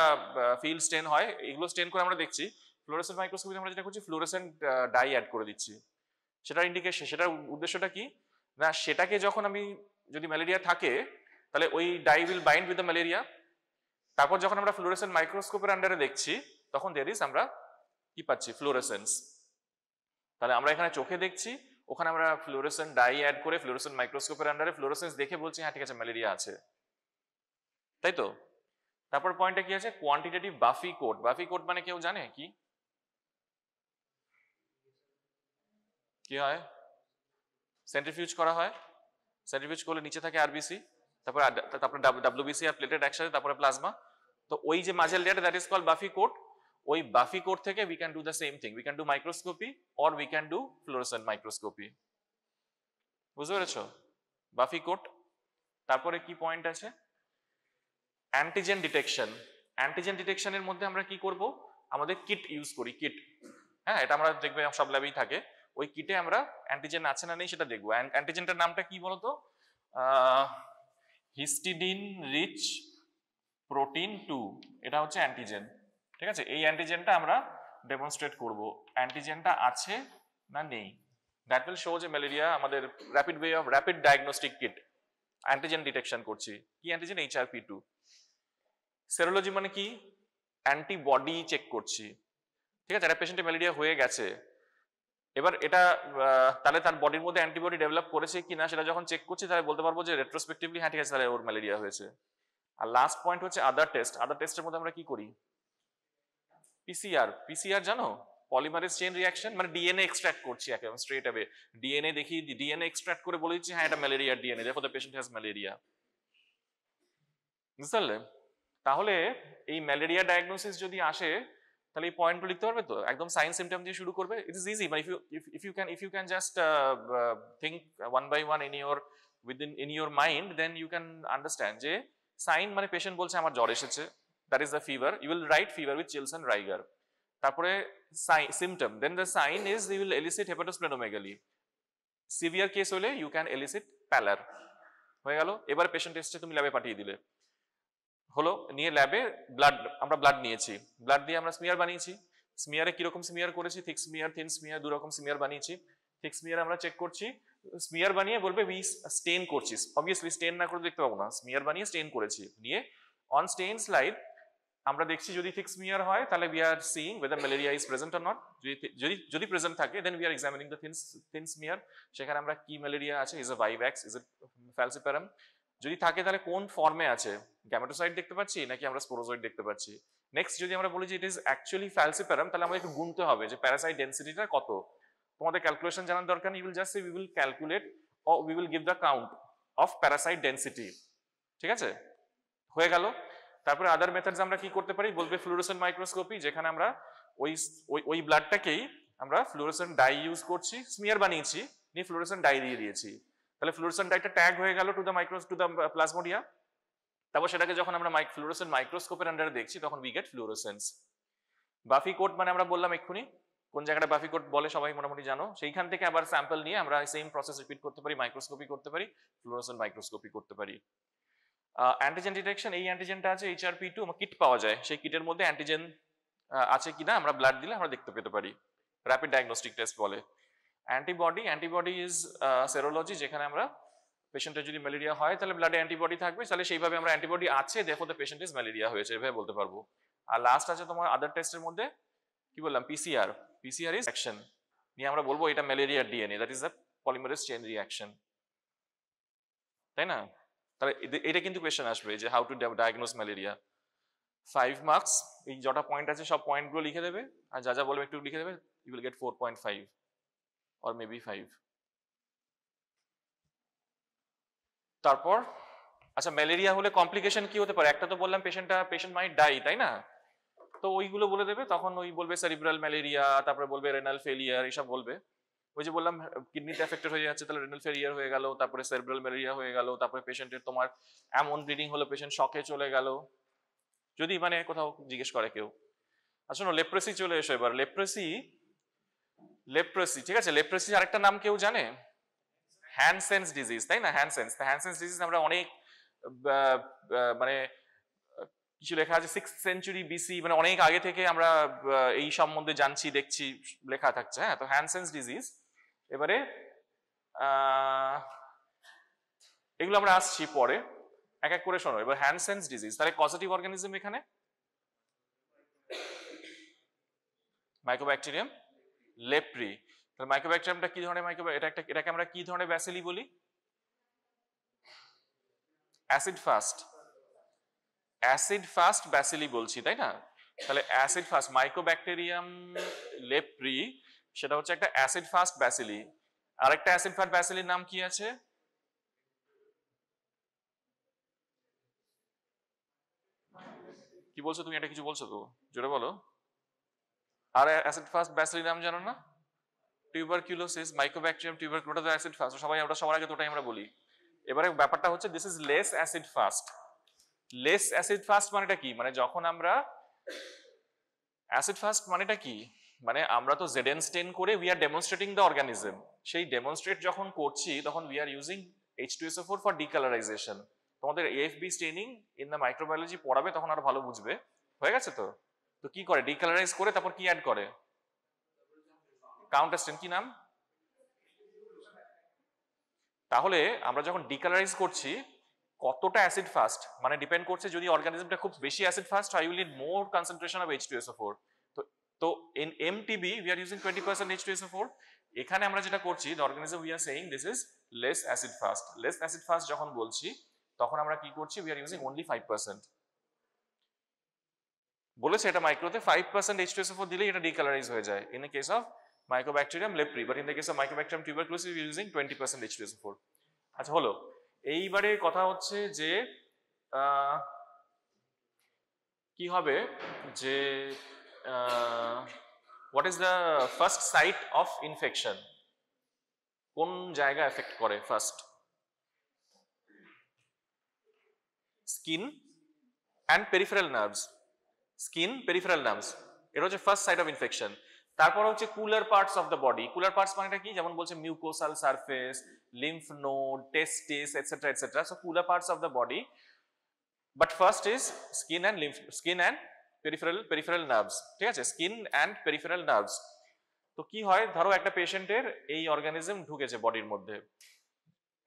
ফিল্ড স্টেইন হয়, এগুলো স্টেইন করে আমরা দেখছি। ফ্লুরোসেন্ট মাইক্রোস্কোপিতে আমরা যেটা করছি, ফ্লুরোসেন্ট ডাই অ্যাড করে দিচ্ছি। সেটার ইন্ডিকেশন, সেটার উদ্দেশ্যটা কি না, সেটাকে যখন আমি, যদি ম্যালেরিয়া থাকে তাহলে ওই dye will bind with the malaria. তারপর যখন আমরা ফ্লুরোসেন্ট মাইক্রোস্কোপের আন্ডারে দেখছি, তখন দের ইজ আমরা কি পাচ্ছি, ফ্লুরোসেন্স। তাহলে আমরা এখানে চোখে দেখছি, ওখানে আমরা ফ্লুরোসেন্ট ডাই অ্যাড করে ফ্লুরোসেন্ট মাইক্রোস্কোপের আন্ডারে ফ্লুরোসেন্স দেখে বলছি হ্যাঁ ঠিক আছে ম্যালেরিয়া আছে, তাই তো। তারপর পয়েন্টটা কি আছে, কোয়ান্টিটেটিভ বাফি কোড। বাফি কোড মানে কেউ জানে কি কি হয়? সেন্ট্রিফিউজ করা হয়, সেন্ট্রিফিউজ করলে নিচে থাকে আরবিসি, তারপরে ডাব্লিউবিসি আর প্লেটেড একসাথে, তারপরে প্লাজমা। তো ওই যে মাঝের layer, that is called buffy coat. ওই বাফি কোড থেকে we can do the same thing, we can do microscopy or we can do fluorescent microscopy. বুঝতে পেরেছো? Buffy coat. তারপরে কি পয়েন্ট আছে, অ্যান্টিজেন ডিটেকশন। অ্যান্টিজেন ডিটেকশনের মধ্যে আমরা কি করব, আমাদের কিট ইউজ করি, কিট। হ্যাঁ, এটা আমরা দেখবে সব ল্যাবেই থাকে। ওই কিটে আমরা অ্যান্টিজেন আছে না নেই সেটা দেখবো। অ্যান্টিজেনটার নামটা কি বলতো, হিস্টিডিন রিচ প্রোটিন 2, এটা হচ্ছে অ্যান্টিজেন। ঠিক আছে, এই অ্যান্টিজেনটা আমরা ডেমনস্ট্রেট করব, অ্যান্টিজেনটা আছে না নেই। দ্যাট উইল শো যে ম্যালেরিয়া, আমাদের rapid way of rapid diagnostic kit, antigen detection করছি। কি অ্যান্টিজেন? HRP2। সেরোলজি মানে কি, অ্যান্টিবডি চেক করছি। ঠিক আছে, একটা পেশেন্টের ম্যালেরিয়া হয়ে গেছে, এবার এটা তাহলে তার বডির মধ্যে অ্যান্টিবডি ডেভেলপ করেছে কিনা সেটা যখন চেক করছি, তাহলে বলতে পারবো যে রেট্রোস্পেক্টিভলি হ্যাঁ ঠিক আছে তাহলে ওর ম্যালেরিয়া হয়েছে। আর লাস্ট পয়েন্ট হচ্ছে আদার টেস্ট। আদার টেস্টের মধ্যে আমরা কি করি, পিসিআর জানো, পলিমারেজ চেইন রিঅ্যাকশন, মানে ডিএনএ এক্সট্রাক্ট করছি একদম স্ট্রেট অ্যাওয়ে, ডিএনএ দেখি, ডিএনএ এক্সট্রাক্ট করে বলে দিচ্ছি হ্যাঁ এটা ম্যালেরিয়ার ডিএনএ, দেখো দ্য পেশেন্ট হ্যাজ ম্যালেরিয়া। বুঝতে পারলে? তাহলে এই ম্যালেরিয়া ডায়াগনোসিস যদি আসে, তাহলে এই পয়েন্টগুলো লিখতে পারবে তো, একদম সাইন সিমটম দিয়ে শুরু করবে। It is easy, but if you can just think one by one in your mind, then you can understand যে সাইন মানে পেশেন্ট বলছে আমার জ্বর এসেছে, that is the fever, you will write fever with chills and rigor. তারপরে symptom, then the sign is you will elicit hepatosplenomegaly. Severe case হলে you can elicit pallor। হয়ে গেল। এবার পেশেন্ট এসেছে, তুমি ল্যাবে পাঠিয়ে দিলে, হলো, নিয়ে ল্যাবে আমরা ব্লাড নিয়েছি, ব্লাড দিয়ে আমরা স্মিয়ার বানিয়েছি। স্মিয়ারে কিরকম স্মিয়ার করেছি, থিক স্মিয়ার থিন স্মিয়ার, দু রকম স্মিয়ার বানিয়েছি। থিক স্মিয়ার আমরা চেক করছি, স্মিয়ার বানিয়ে বলবে উই স্টেন করছি, অবভিয়াসলি স্টেন না করে দেখতে পাবো না, স্মিয়ার বানিয়ে স্টেন করেছি, নিয়ে অন স্টেন স্লাইড আমরা দেখছি যদি থিক স্মিয়ার হয় তাহলে we are seeing whether malaria is present or not। যদি প্রেজেন্ট থাকে then we are examining the thin smear, সেখানে আমরা কি ম্যালেরিয়া আছে, is a vivax, is it falciparum, যদি থাকে তাহলে কোন ফর্মে আছে, গ্যামেটোসাইট দেখতে পাচ্ছি নাকি আমরা স্পোরোজয়েড দেখতে পাচ্ছি। নেক্সট যদি আমরা বলি যে ইট ইজ অ্যাকচুয়ালি ফ্যালসিপারাম, তাহলে আমাদের একটু গুনতে হবে যে প্যারাসাইট ডেনসিটিটা কত। তোমাদের ক্যালকুলেশন জানার দরকার নেই, will just say we will calculate or we will give the count of Parasite density. ঠিক আছে, হয়ে গেল। তারপরে আদার মেথডস আমরা কি করতে পারি, বলবে ফ্লুরোসেন্ট মাইক্রোস্কোপি, যেখানে আমরা ওই ব্লাডটাকেই আমরা ফ্লুরোসেন্ট ডাই ইউজ করছি, স্মিয়ার বানিয়েছি, নিয়ে ফ্লুরোসেন্ট ডাই দিয়ে দিয়েছি, তাহলে ফ্লুরোসেন্ট ডাইটা ট্যাগ হয়ে গেল টু দ্য প্লাজমোডিয়া। তারপর সেটাকে যখন আমরা ফ্লুরোসেন্ট মাইক্রোস্কোপের আন্ডারে দেখছি তখন উই গেট ফ্লুরোসেন্স। বাফি কোড মানে আমরা বললাম এক্ষুনি কোন জায়গাটা বাফি কোড বলে সবাই মোটামুটি জানো, সেইখান থেকে আবার স্যাম্পল নিয়ে আমরা সেম প্রসেস রিপিট করতে পারি, মাইক্রোস্কোপি করতে পারি, ফ্লুরোসেন্ট মাইক্রোস্কোপি করতে পারি। অ্যান্টিজেন ডিটেকশন, এই অ্যান্টিজেনটা আছে HRP2, আমার কিট পাওয়া যায়, সেই কিটের মধ্যে অ্যান্টিজেন আছে কিনা আমরা ব্লাড দিলে আমরা দেখতে পেতে পারি, র্যাপিড ডায়াগনস্টিক টেস্ট বলে। অ্যান্টিবডি ইজ সেরোলজি, যেখানে আমরা পেশেন্টের যদি ম্যালেরিয়া হয় তাহলে ব্লাডে অ্যান্টিবডি থাকবে, তাহলে সেইভাবে আমরা অ্যান্টিবডি আছে দেখো দ্য পেশেন্ট ইজ ম্যালেরিয়া হয়েছে এভাবে বলতে পারবো। আর লাস্ট আছে তোমার আদার টেস্টের মধ্যে কি বললাম, পিসিআর ইজ অ্যাকশন নিয়ে আমরা বলবো এটা ম্যালেরিয়ার DNA, that is the polymerase chain reaction, তাই না? তাহলে এটা কিন্তু কোয়েশ্চেন আসবে যে how to diagnose malaria. 5 marks, এই যটা পয়েন্ট আছে সব পয়েন্টগুলো লিখে দেবে, আর যা যা বলবে একটু লিখে দেবে, you will get 4.5 or maybe 5। তারপর আচ্ছা, ম্যালেরিয়া হলে কমপ্লিকেশন কি হতে পারে, একটা তো বললাম পেশেন্ট মাইট ডাই, তাই না? তো ওইগুলো বলে দেবে, তখন ওই বলবে সেরিব্রাল ম্যালেরিয়া, তারপরে বলবে রেনাল ফেলিয়ার, এইসব বলবে। ওই যে বললাম কিডনিতে এফেক্টেড হয়ে যাচ্ছে, তাহলে রেনাল ফেলিয়ার হয়ে গেল, তারপরে সেরিব্রাল ম্যালেরিয়া হয়ে গেল, তারপরে পেশেন্টের তোমার এমন ব্লিডিং হলো পেশেন্ট শকে চলে গেল, যদি মানে কোথাও জিজ্ঞেস করে কেউ। আচ্ছা লেপ্রেসি চলে এসো এবার। লেপ্রেসি, ঠিক আছে, লেপ্রেসি আরেকটা নাম কেউ জানে? হ্যানসেন্স ডিজিজ, তাই না? হ্যানসেন্স ডিজিজ আমরা অনেক মানে কিছু লেখা আছে 6th সেঞ্চুরি বিসি, মানে অনেক আগে থেকে আমরা এই সম্বন্ধে জানছি, দেখছি, লেখা থাকছে। হ্যাঁ, তো হ্যানসেন্স ডিজিজ, এবারে এগুলো আমরা আসছি পরে এক এক করে শোনো। এবার হ্যানসেন্স ডিজিজ, তাহলে কজেটিভ অর্গানিজম এখানে মাইকোব্যাকটেরিয়াম লেপ্রি। তাহলে মাইকোব্যাকটেরিয়ামটা কি ধরনের এটাকে আমরা কি ধরনের ব্যাসিলি বলি? অ্যাসিড ফাস্ট ব্যাসিলি বলছি, তাই না? তাহলে অ্যাসিড ফাস্ট মাইকোব্যাকটেরিয়াম লেপ্রি, সেটা হচ্ছে একটা অ্যাসিড ফাস্ট ব্যাসিলি। আরেকটা অ্যাসিড ফাস্ট ব্যাসিলির নাম কি আছে? কি বলছো তুমি? এটা কিছু বলছো তো, জোরে বলো। আর অ্যাসিড ফাস্ট ব্যাসিলির নাম জানো না? Tuberculosis, Mycobacterium tuberculosis acid fast, আমরা সবার আগে তোটাই আমরা বলি। এবারে ব্যাপারটা হচ্ছে this is less acid fast. Less acid fast মানেটা কি? মানে যখন আমরা অ্যাসিড ফাস্ট মানেটা কি, মানে আমরা তো জেডেন করে we are demonstrating the organism, সেই ডেমনস্ট্রেট যখন করছি তখন we are using H2SO4 for decolourisation. তোমাদের AFB staining in the microbiology পড়াবে, তখন আরো ভালো বুঝবে। হয়ে গেছে তো? তো কি করে ডিকালারাইজ করে, তারপর কি অ্যাড করে? কাউন্টার স্টেন, কি নাম? তাহলে আমরা যখন ডিকালারাইজ করছি কতটা অ্যাসিড ফাস্ট মানে ডিপেন্ড করছে, যদি অর্গানিজমটা খুব বেশি অ্যাসিড ফাস্ট হয়, you will need more concentration of H2SO4। তো in MTB we are using 20% H2SO4। এখানে আমরা যেটা করছি, the organism we are saying this is less acid fast. Less acid fast যখন বলছি তখন আমরা কি করছি, উই আর ইউজিং অনলি 5%। বলেছে এটা মাইক্রোতে 5% H2SO4 দিলে এটা ডিকালারাইজ হয়ে যায় in the case of Mycobacterium lepri, but in the case of Mycobacterium tuberculosis we are using 20% H2SO4। আচ্ছা হলো, এইবারে কথা হচ্ছে যে কি হবে যে what is the first site of infection, কোন জায়গা এফেক্ট করে first? Skin and peripheral nerves. Skin, peripheral nerves, এটা হচ্ছে ফার্স্ট সাইট অফ ইনফেকশন। তারপর হচ্ছে cooler parts of the body. Cooler parts মানেটা কি? যেমন বলছে mucosal surface, lymph node, testis etcetera etcetera. So cooler parts of the body, but first is skin and peripheral nerves. ঠিক আছে, skin and peripheral nerves. তো কি হয়, ধরো একটা পেশেন্টের এই অর্গানিজম ঢুকেছে বডির মধ্যে,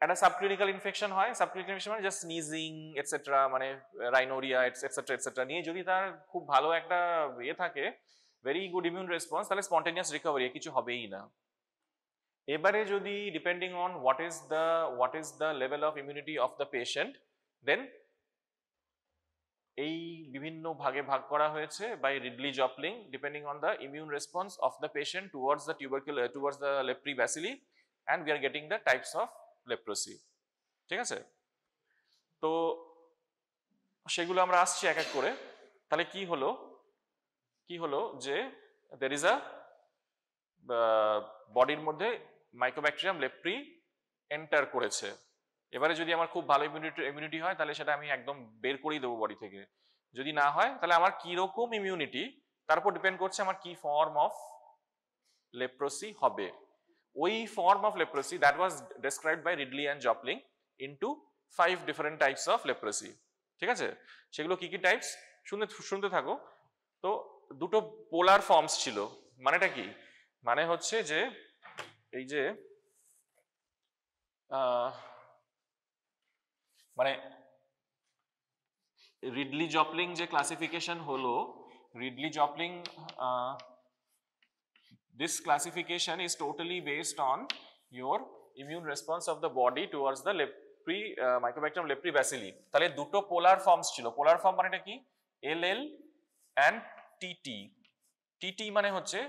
একটা সাবক্লিনিক্যাল ইনফেকশন হয়। সাবক্লিনিক্যাল ইনফেকশন মানে জাস্ট স্নিজিং এটসেট্রা, মানে রাইনোরিয়া এটসেট্রা এটসেট্রা নিয়ে যদি তার খুব ভালো একটা ইয়ে থাকে, ভেরি গুড ইমিউন রেসপন্স, তাহলে স্পন্টেনিয়াস রিকভারি, কিছু হবেই না। এবারে যদি depending on what is the level of immunity of the patient, then এই বিভিন্ন ভাগে ভাগ করা হয়েছে by Ridley Jopling, depending on the immune response of the patient towards the lepra bacilli, and we are getting the types of leprosy. ঠিক আছে, তো সেগুলো আমরা আসছি এক এক করে। তাহলে কি হলো যে there is a বডির মধ্যে মাইকোব্যাকটেরিয়াম লেপ্রি এন্টার করেছে। এবারে যদি আমার খুব ভালো ইমিউনিটি হয় তাহলে সেটা আমি একদম বের করেই দেবো বডি থেকে। যদি না হয় তাহলে আমার কি রকম ইমিউনিটি তার উপর ডিপেন্ড করছে আমার কি ফর্ম অফ leprosy হবে। ওই form of leprosy that was described by Ridley and Jopling into 5 different types of leprosy, ঠিক আছে? সেগুলো কি কি টাইপস শুনতে থাকো। তো দুটো পোলার ফর্মস ছিল, মানেটা কি? মানে হচ্ছে যে এই যে মানে রিডলি জপলিং যে ক্লাসিফিকেশন হলো, Ridley জপলিং this classification is totally based on your immune response of the body towards the Mycobacterium lepribacilli। তাহলে দুটো পোলার ফর্মস ছিল। পোলার ফর্ম মানেটা কি? LL and TT। TT মানে হচ্ছে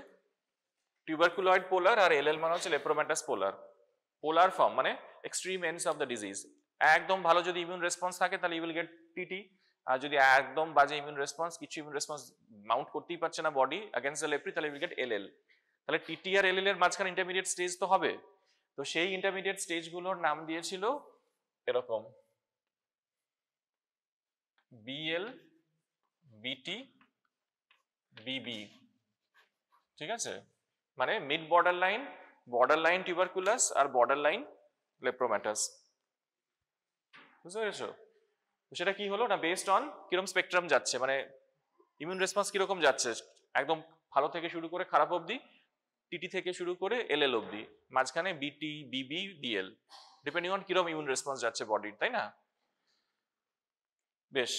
টিউবারকুলয়েড পোলার, আর LL মানে হচ্ছে লেপ্রোম্যাটাস পোলার। পোলার ফর্ম মানে extreme ends of the disease. একদম ভালো যদি ইমিউন রেসপন্স থাকে তাহলে ইউ উইল গেট TT, আর যদি একদম বাজে ইমিউন রেসপন্স, কিছু ইমিউন রেসপন্স মাউন্ট করতেই পারছে না বডি अगेंस्ट দ্য লেপ্রি, তাহলে ইউ উইল গেট LL। তাহলে TT আর LL এর মাঝখানে ইন্টারমিডিয়েট স্টেজ তো হবে। তো সেই ইন্টারমিডিয়েট স্টেজগুলোর নাম দিয়েছিল এরকম BL, BT, BB, ঠিক আছে? মানে মিড বর্ডার লাইন টিউবারকুলাস আর বর্ডার লাইন লেপ্রোম্যাটাস। বুঝতে পেরেছো? সেটা কি হলো না, বেসড অন কিরকম স্পেকট্রাম যাচ্ছে, মানে ইমিউন রেসপন্স কিরকম যাচ্ছে, একদম ভালো থেকে শুরু করে খারাপ অবধি, টিটি থেকে শুরু করে LL অবধি, মাঝখানে BT, BB, BL, depending on কিরকম ইমিউন রেসপন্স যাচ্ছে বডির, তাই না? বেশ,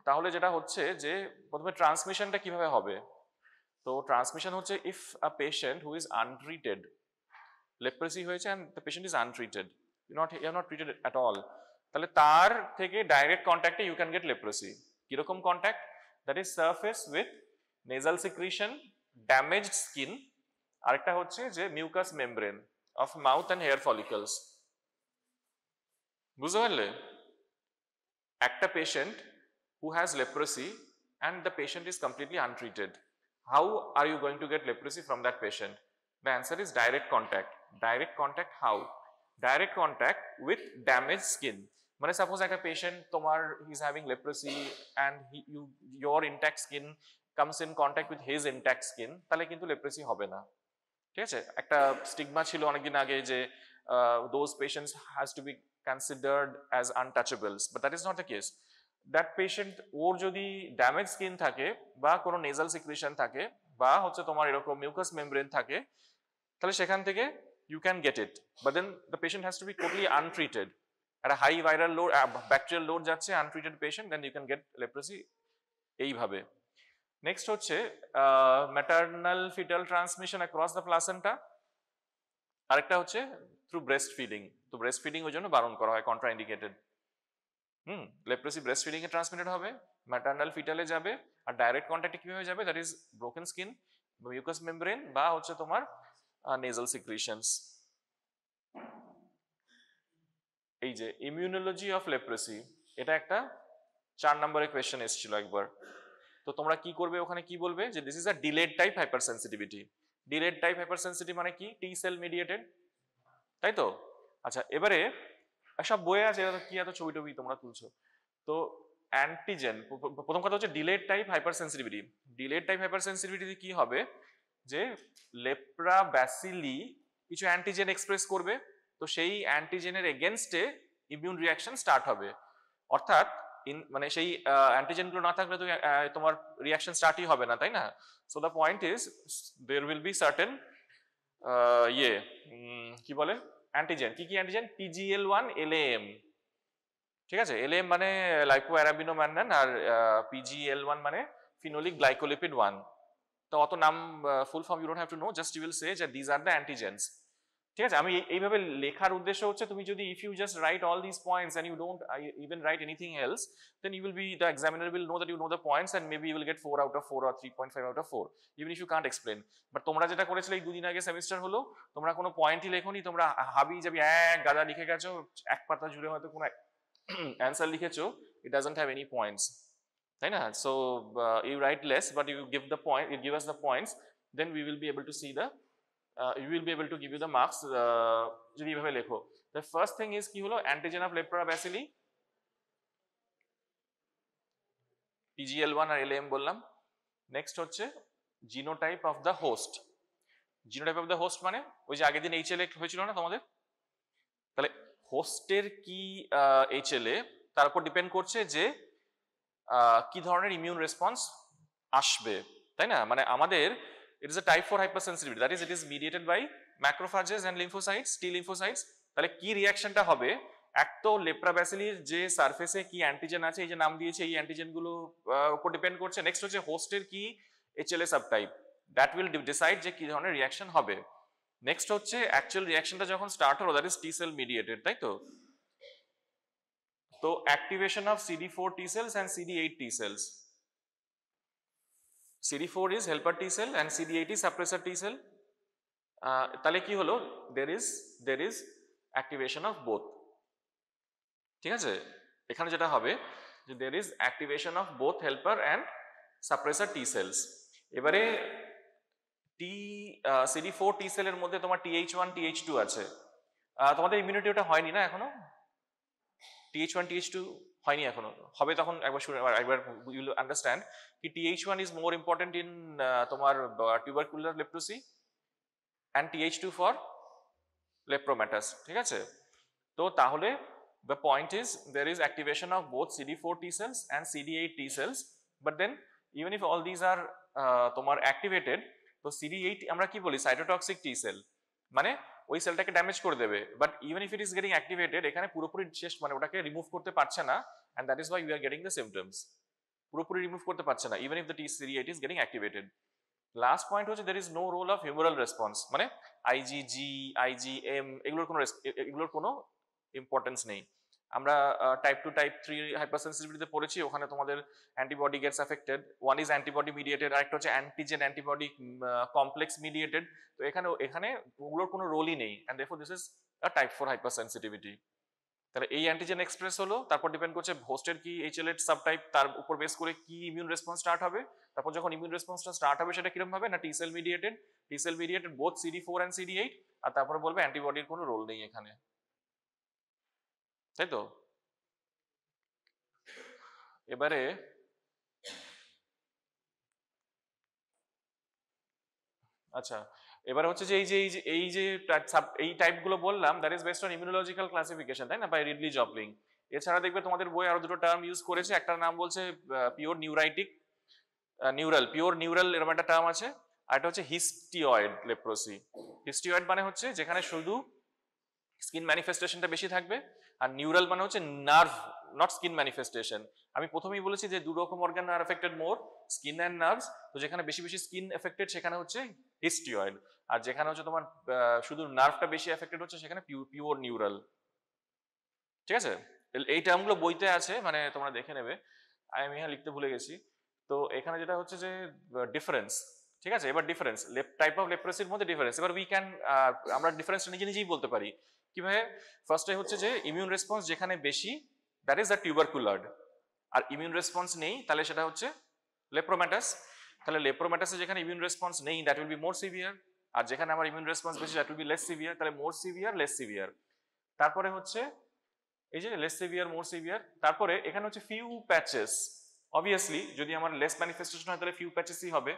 তাহলে যেটা হচ্ছে যে প্রথমে ট্রান্সমিশনটা কিভাবে হবে? তো ট্রান্সমিশন হচ্ছে if a patient who is untreated, leprosy হয়েছে and the patient is untreated, you are not treated at all, তাহলে তার থেকে ডাইরেক্ট কন্ট্যাক্টে ইউ ক্যান গেট লেপ্রসি। কিরকম contact? That is surface with nasal secretion, damaged skin, আরেকটা হচ্ছে যে mucous membrane of mouth and hair follicles. বুঝতে পারলে? একটা patient who has leprosy and the patient is completely untreated, how are you going to get leprosy from that patient? The answer is direct contact. Direct contact how? Direct contact with damaged skin. মানে suppose একটা patient তোমার he is having leprosy and your intact skin comes in contact with his intact skin, তাহলে কিন্তু leprosy হবে না, ঠিক আছে? একটা স্টিগমা ছিল অনেকদিন আগে যে those patients has to be considered as untouchables, but that is not the case. That patient ওর যদি ড্যামেজ স্কিন থাকে বা কোনো নেজাল সিক্রিশন থাকে বা হচ্ছে তোমার এরকম মিউকাস মেমব্রেন থাকে, তাহলে সেখান থেকে you can get it, but then the patient has to be totally untreated at a high viral load, bacterial load যাচ্ছে, untreated patient, then you can get leprosy এইভাবে। নেক্সট হচ্ছে maternal foetal transmission across the placenta, আরেকটা হচ্ছে through breast feeding. তো breast feeding ওই জন্য বারণ করা হয়, contraindicated. Leprosy breast feeding এ ট্রান্সমিটেড হবে, ম্যাটারনাল ফিটালে যাবে, আর ডাইরেক্ট কন্ট্যাক্টে কিভাবে যাবে? That is broken skin, mucous membrane বা হচ্ছে তোমার নেজাল সিক্রিশনস। এই যে ইমিউনোলজি অফ লেপ্রসি, এটা একটা 4 নম্বরের কোয়েশ্চেন এসেছিল একবার। তো তোমরা কি করবে, ওখানে কি বলবে যে this is a delayed type hypersensitivity. Delayed type hypersensitive মানে কি? টি সেল মিডিয়েটেড, তাই তো? আচ্ছা, এবারে সব বইয়ে আছে, কি এত ছবি টবি তোমরা তুলছো? তো অ্যান্টিজেন, প্রথম কথা হচ্ছে delayed type hypersensitivity. Delayed type hypersensitivity কি হবে? যে লেপ্রা ব্যাসিলি কিছু অ্যান্টিজেন এক্সপ্রেস করবে, তো সেই অ্যান্টিজেনের এগেনস্টে ইমিউন রিয়াকশন স্টার্ট হবে। অর্থাৎ মানে সেই অ্যান্টিজেনগুলো না থাকলে তো তোমার রিয়াকশন স্টার্টই হবে না, তাই না? So the point is there will be certain কি বলে অ্যান্টিজেন। কি কি অ্যান্টিজেন? PGL1, LAM, ঠিক আছে? LAM মানে লাইপোঅ্যারাবিনোম্যান্নান, আর PGL1 মানে ফিনোলিক গ্লাইকোলিপিড 1। তো অত নাম full form you don't have to know, just you will say যে দিস আর দ্য অ্যান্টিজেন্স, ঠিক আছে? আমি এইভাবে লেখার উদ্দেশ্য হচ্ছে তুমি যদি if you just write all this points and you don't even write anything else, then you will be, the examiner will know that you know the points and maybe you will get 4 out of 4 or 3.5 out of 4 even if you can't explain. But তোমরা যেটা করেছিলে এই 2 দিন আগে semester হলো, তোমরা কোনো পয়েন্টই লেখোনি, তোমরা হাবি যাবি এক গাদা লিখে গেছো, এক পাতা জুড়ে হয়তো কোনো অ্যান্সার লিখেছো, it doesn't have any points, তাই না? So you write less but you give the point, you give us the points, then we will be able to see the you will be able to give you the marks যদি এইভাবে লেখো। The first thing is কি হলো? antigen of lepra bacilli, PGL1 আর LAM বললাম। Next হচ্ছে genotype of the host. Genotype of the host মানে ওই যে আগের দিন HLA হয়েছিল না তোমাদের, তাহলে হোস্টের কি HLA তার উপর ডিপেন্ড করছে যে কি ধরনের ইমিউন রেসপন্স আসবে, তাই না? মানে আমাদের it is a type 4 hypersensitivity, that is it is mediated by macrophages and lymphocytes, T lymphocytes. তাহলে কি রিঅ্যাকশনটা হবে, এক তো লেপ্রাব্যাসিলির যে সারফেসে কি অ্যান্টিজেন আছে, এই যে নাম দিয়েছে এই অ্যান্টিজেন গুলো উপর ডিপেন্ড করছে। নেক্সট হচ্ছে হোস্টের কি HLA subtype, that will decide যে কি ধরনের রিঅ্যাকশন হবে। নেক্সট হচ্ছে অ্যাকচুয়াল রিঅ্যাকশনটা যখন স্টার্ট হলো, that is T sell mediated, তাই তো? তো activation of CD4 T cells and CD8 T cells. CD4 is helper T cell and CD8 is suppressor T cell. তাহলে কি হলো, there is activation of both, ঠিক আছে? এখানে যেটা হবে যে there is activation of both helper and suppressor T cells. এবারে CD4 T cell এর মধ্যে তোমার TH1 TH2 আছে। তোমাদের ইমিউনিটি ওটা হয়নি না এখনো, TH1 TH2 হয়নি এখনো, হবে তখন একবার শুনে একবার ইউ উইল আন্ডারস্ট্যান্ড কি TH1 is more important in তোমার tubercular leprosy and TH2 for lepromatous, ঠিক আছে? তো তাহলে the point is there is activation of both CD4 T cells and CD8 T cells, but then even if all these are তোমার activated, তো CD8 আমরা কি বলি সাইটোটক্সিক T cell, মানে ওই সেলটাকে ড্যামেজ করে দেবে, but even if it is getting activated এখানে পুরোপুরি শেষ, মানে ওটাকে রিমুভ করতে পারছে না, and that is why we are getting the symptoms. পুরোপুরি রিমুভ করতে পারছে না even if the CD8 is getting activated. Last point হচ্ছে there is no role of humoral response, মানে IgG IgM এগুলোর কোনো ইম্পর্টেন্স নেই। আমরা টাইপ 2 টাইপ 3 হাইপারসেনসিটিভিটিতে পড়েছি, ওখানে তোমাদের antibody gets affected, one is antibody mediated, আরেকটা হচ্ছে অ্যান্টিজেন অ্যান্টিবডি কমপ্লেক্স মিডিয়েটেড। তো এখানে ওগুলোর কোনো রোলই নেই, and therefore this is a type 4 hypersensitivity. তাহলে এই অ্যান্টিজেন এক্সপ্রেস হলো, তারপর ডিপেন্ড করছে হোস্টের কি HLA সাবটাইপ, তার উপর বেস করে কি ইমিউন রেসপন্স স্টার্ট হবে। তারপর যখন ইমিউন রেসপন্সটা স্টার্ট হবে সেটা কিরকম হবে না টি sell mediated both CD4 and CD8, আর তারপরে বলবে অ্যান্টিবডির কোনো রোল নেই এখানে, তাই তো? এবারে আচ্ছা, এবারে হচ্ছে যে এই টাইপগুলো বললাম, that is based on immunological classification, তাই না, বাই রিডলি জপলিং। এছাড়া দেখবে তোমাদের বই আরো দুটো টার্ম ইউজ করেছে, একটা নাম বলছে পিওর নিউরাইটিক পিওর নিউরাল এরকম একটা টার্ম আছে, আর এটা হচ্ছে হিস্টিওয়েড লেপ্রোসি। হিস্টিওয়েড মানে হচ্ছে যেখানে শুধু স্কিন ম্যানিফেস্টেশনটা বেশি থাকবে, আর নিউরাল মানে হচ্ছে নার্ভ নট স্কিন ম্যানিফেস্টেশন। আমি প্রথমেই বলেছি যে দু রকম অর্গান আর affected more, skin and nerves. তো যেখানে বেশি বেশি স্কিন এফেক্টেড সেখানে হচ্ছে হিস্টিওয়েড, আর যেখানে হচ্ছে তোমার শুধু নার্ভটা বেশি এফেক্টেড হচ্ছে সেখানে পিওর নিউরাল, ঠিক আছে? এই টার্মগুলো বইতে আছে, মানে তোমরা দেখে নেবে, আমি এখানে লিখতে ভুলে গেছি। তো এখানে যেটা হচ্ছে যে ডিফারেন্স, ঠিক আছে? এবার ডিফারেন্স টাইপ অফ লেপ্রোসির মধ্যে ডিফারেন্স, এবার উই ক্যান আমরা ডিফারেন্সটা নিজেই বলতে পারি কিভাবে। ফার্স্টে হচ্ছে যে ইমিউন রেসপন্স যেখানে বেশি, দ্যাট ইজ দ্য টিউবারকুলার, আর ইমিউন রেসপন্স নেই তাহলে সেটা হচ্ছে লেপ্রোম্যাটাস। তাহলে লেপ্রোম্যাটাসে যেখানে ইমিউন রেসপন্স নেই that will be more severe, আর যেখানে আমার ইমিউন রেসপন্স বেশি that will be less severe. তাহলে মোর সিভিয়ার লেস সিভিয়ার, তারপরে হচ্ছে এই যে লেস সিভিয়ার মোর সিভিয়ার, তারপরে এখানে হচ্ছে ফিউ প্যাচেস। অবভিয়াসলি যদি আমার লেস ম্যানিফেস্টেশন হয় তাহলে ফিউ প্যাচেসই হবে,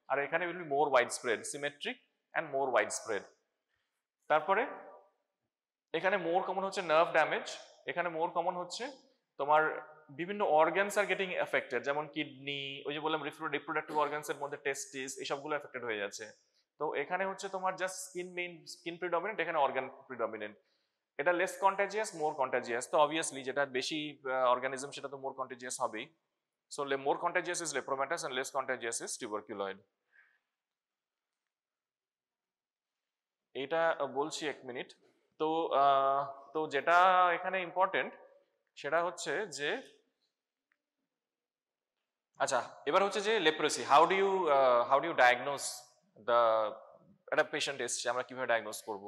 আর এখানে will be more wide spread, symmetric and more wide spread. তারপরে এখানে মোর কমন হচ্ছে নার্ভ ড্যামেজ, এখানে মোর কমন হচ্ছে তোমার বিভিন্ন অর্গানস আর গেটিং এফেক্টেড, যেমন কিডনি, ওই যে বললাম রিপ্রোডাক্টিভ অর্গানস এর মধ্যে টেস্টিস, এইসবগুলো এফেক্টেড হয়ে যাচ্ছে। তো এখানে হচ্ছে তোমার জাস্ট স্কিন প্রিডমিনেন্ট, এখানে অর্গান প্রিডমিনেন্ট। এটা লেস কন্টাজিয়াস মোর কন্টাজিয়াস, তো অবভিয়াসলি যেটা বেশি অর্গানিজম সেটা তো মোর কন্টাজিয়াস হবেই। So more contagious is lepromatous and less contagious is tuberculoid. এটা বলছি এক মিনিট। তো তো যেটা এখানে ইম্পর্টেন্ট সেটা হচ্ছে যে, আচ্ছা এবার হচ্ছে যে leprosy how do you diagnose the, একটা পেশেন্ট এসছে আমরা কিভাবে ডায়াগনোস করব?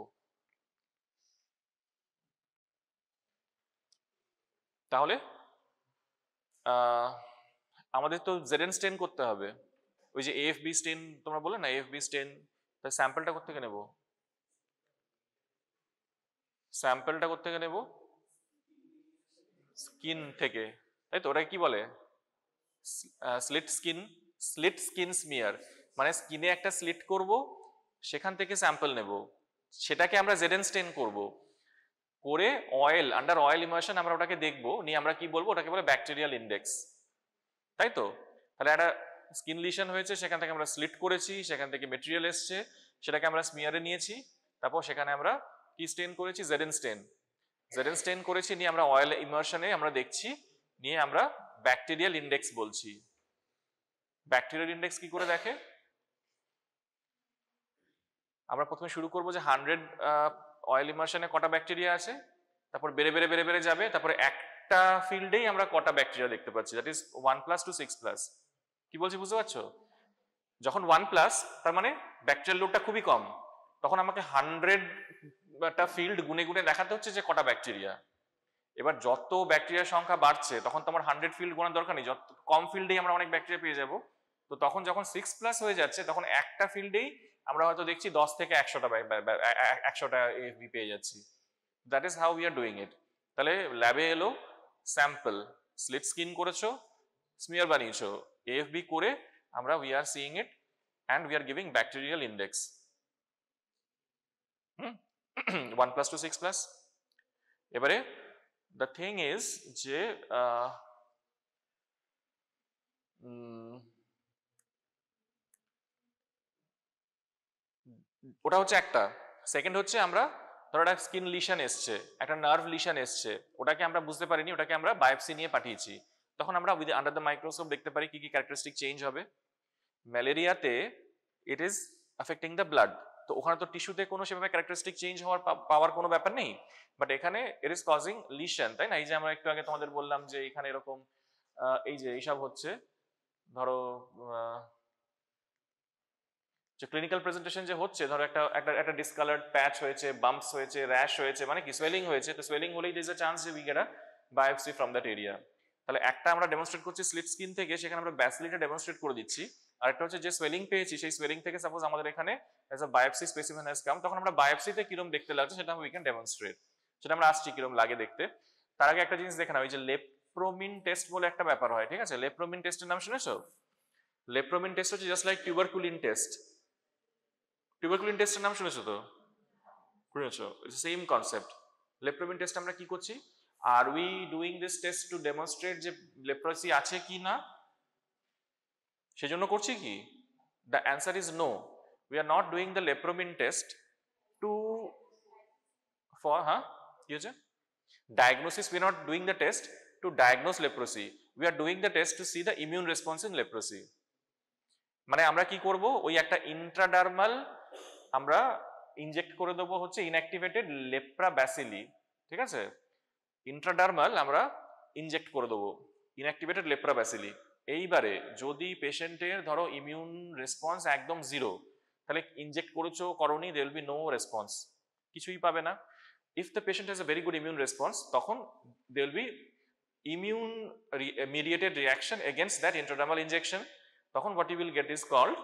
তাহলে আমাদের তো জেডেন স্টেন করতে হবে, ওই যে AFB স্টেন তোমরা বলে না, AFB স্টেন, তার স্যাম্পলটা কোত্থেকে নেব? স্যাম্পলটা কোত্থেকে নেব? স্কিন থেকে, তাই তো? ওটা কি বলে? স্লিট স্কিন স্মিয়ার, মানে স্কিনে একটা স্লিট করব, সেখান থেকে স্যাম্পল নেব, সেটাকে আমরা জেডেন স্টেন করব, করে অয়েল আন্ডার অয়েল ইমার্শন আমরা ওটাকে দেখবো, নিয়ে আমরা কি বলবো, ওটাকে বলে ব্যাকটেরিয়াল ইন্ডেক্স, তাই তো? তাহলে একটা স্কিন লিশন হয়েছে, সেখান থেকে আমরা স্লিট করেছি, সেখান থেকে মেটেরিয়াল এসছে, সেটাকে আমরা স্মিয়ারে নিয়েছি, তারপর সেখানে আমরা কি স্টেন করেছি, জেডেন স্টেন করেছি, নিয়ে আমরা অয়েল ইমার্শনে আমরা দেখছি, নিয়ে আমরা ব্যাকটেরিয়াল ইন্ডেক্স বলছি। ব্যাকটেরিয়াল ইন্ডেক্স কি করে দেখে? আমরা প্রথমে শুরু করবো যে 100 অয়েল ইমার্শনে কটা ব্যাকটেরিয়া আছে, তারপর বেড়ে বেড়ে বেড়ে বেড়ে যাবে, তারপরে একটা ফিল্ডেই আমরা কটা ব্যাকটেরিয়া দেখতে পাচ্ছি, দ্যাট ইজ 1+ to 6+। কি বলছি বুঝতে পারছো? যখন 1+, তার মানে ব্যাকটেরিয়াল লোডটা খুবই কম, তখন আমাকে 100টা ফিল্ড গুনে গুনে দেখাতে হচ্ছে যে কটা ব্যাকটেরিয়া। এবার যত ব্যাকটেরিয়ার সংখ্যা বাড়ছে, তখন তো আমার 100 ফিল্ড গোনার দরকার নেই, যত কম ফিল্ডেই আমরা অনেক ব্যাকটেরিয়া পেয়ে যাব। তো তখন যখন 6+ হয়ে যাচ্ছে, তখন একটা ফিল্ডেই আমরা হয়তো দেখছি 10 থেকে 100টা এএফবি পেয়ে যাচ্ছি। That is how we are doing it. তাহলে ল্যাবে এলো, স্যাম্পল, স্লিট স্কিন করেছো, স্মিয়ার বানিয়েছো, এএফবি করে আমরা we R seeing it and we are giving bacterial index 1+ to 6+। এবারে the thing is যে ওটা হচ্ছে একটা। সেকেন্ড হচ্ছে আমরা ধরো একটা স্কিন লিশন এসছে, একটা নার্ভ লিশন এসছে, ওটাকে আমরা বুঝতে পারিনি, ওটাকে আমরা বায়োপসি নিয়ে পাঠিয়েছি, তখন আমরা আন্ডার দ্য মাইক্রোস্কোপ দেখতে পারি কি কি ক্যারেক্টারিস্টিক চেঞ্জ হবে। ম্যালেরিয়াতে it is affecting the blood, তো ওখানে তো টিস্যুতে কোনো সেভাবে ক্যারেক্টারিস্টিক চেঞ্জ পাওয়ার কোনো ব্যাপার নেই, বাট এখানে ইট ইজ কজিং লিশন, তাই না? এই যে আমরা একটু আগে তোমাদের বললাম যে এখানে এরকম এই যে এইসব হচ্ছে, ধরো যে ক্লিনিক্যাল প্রেজেন্টেশন যে হচ্ছে, ধরো একটা ডিসকালার্ড প্যাচ হয়েছে, বাম্পস হয়েছে, র্যাশ হয়েছে, মানে কি সোয়েলিং হয়েছে, তো সোয়েলিং হলেই দেয়ার ইজ আ চান্স যে we get a biopsy from that area. তাহলে একটা আমরা ডেমনস্ট্রেট করছি স্লিট স্কিন থেকে, সেখানে আমরা ব্যাসিলিটা ডেমনস্ট্রেট করে দিচ্ছি, আর একটা হচ্ছে যে সোয়েলিং পেয়েছি, সেই সোয়েলিং থেকে সাপোজ আমাদের এখানে as a biopsy specimen has come, তখন আমরা বায়োপসিতে কিরকম দেখতে লাগছে সেটা উই ক্যান ডেমনস্ট্রেট, সেটা আমরা আসছি কিরকম লাগে দেখতে। তার আগে একটা জিনিস দেখে নাও, এই যে লেপ্রোমিন টেস্ট বলে একটা ব্যাপার হয়, ঠিক আছে? লেপ্রোমিন টেস্টের নাম শুনেছো? লেপ্রোমিন টেস্ট হচ্ছে just like tuberculin test. Tuberculin টেস্টের নাম শুনেছো তো? শুনেছো? It's same concept. Lepromin test আমরা কি করছি? Are we doing this test to demonstrate যে লেপ্রোসি আছে কি না, সেজন্য করছি কি? The answer is no, we are not doing the lepromin test to for কি হচ্ছে diagnosis, we are not doing the test to diagnose leprosy, we are doing the test two see the immune response in leprosy. মানে আমরা কি করব, ওই একটা intradermal আমরা inject করে দেবো হচ্ছে ইনঅ্যাক্টিভেটেড লেপ্রা ব্যাসিলি, ঠিক আছে? ইন্ট্রাডার্মাল আমরা ইনজেক্ট করে দেবো ইনঅ্যাক্টিভেটেড লেপ্রা ব্যাসিলি। এইবারে যদি পেশেন্টের ধরো ইমিউন রেসপন্স একদম 0, তাহলে ইনজেক্ট করেছো করনি, there will be no response, কিছুই পাবে না। If the patient has a very good immune response, তখন there will be immune mediated reaction against that intradermal injection, তখন what you will get is called,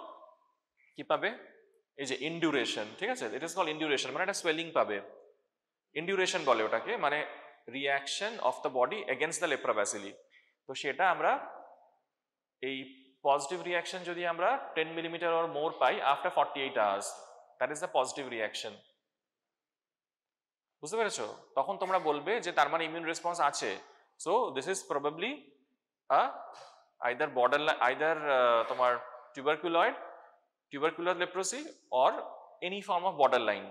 কি পাবে, এই যে ইনডিউরেশন, ঠিক আছে? ইট ইজ কল্ড ইনডিউরেশন, মানে একটা সোয়েলিং পাবে, ইনডিউরেশন বলে ওটাকে, মানে reaction of the body against the lepra bacilli. তো সেটা আমরা এই পজিটিভ রিয়াকশন যদি আমরা 10 মিলিমিটার অর মোর পাই after 48 hours, that is the positive reaction. বুঝতে পেরেছো? তখন তোমরা বলবে যে তার মানে ইমিউন রেসপন্স আছে, so this is probably either either তোমার tubercular leprosy or any form of borderline.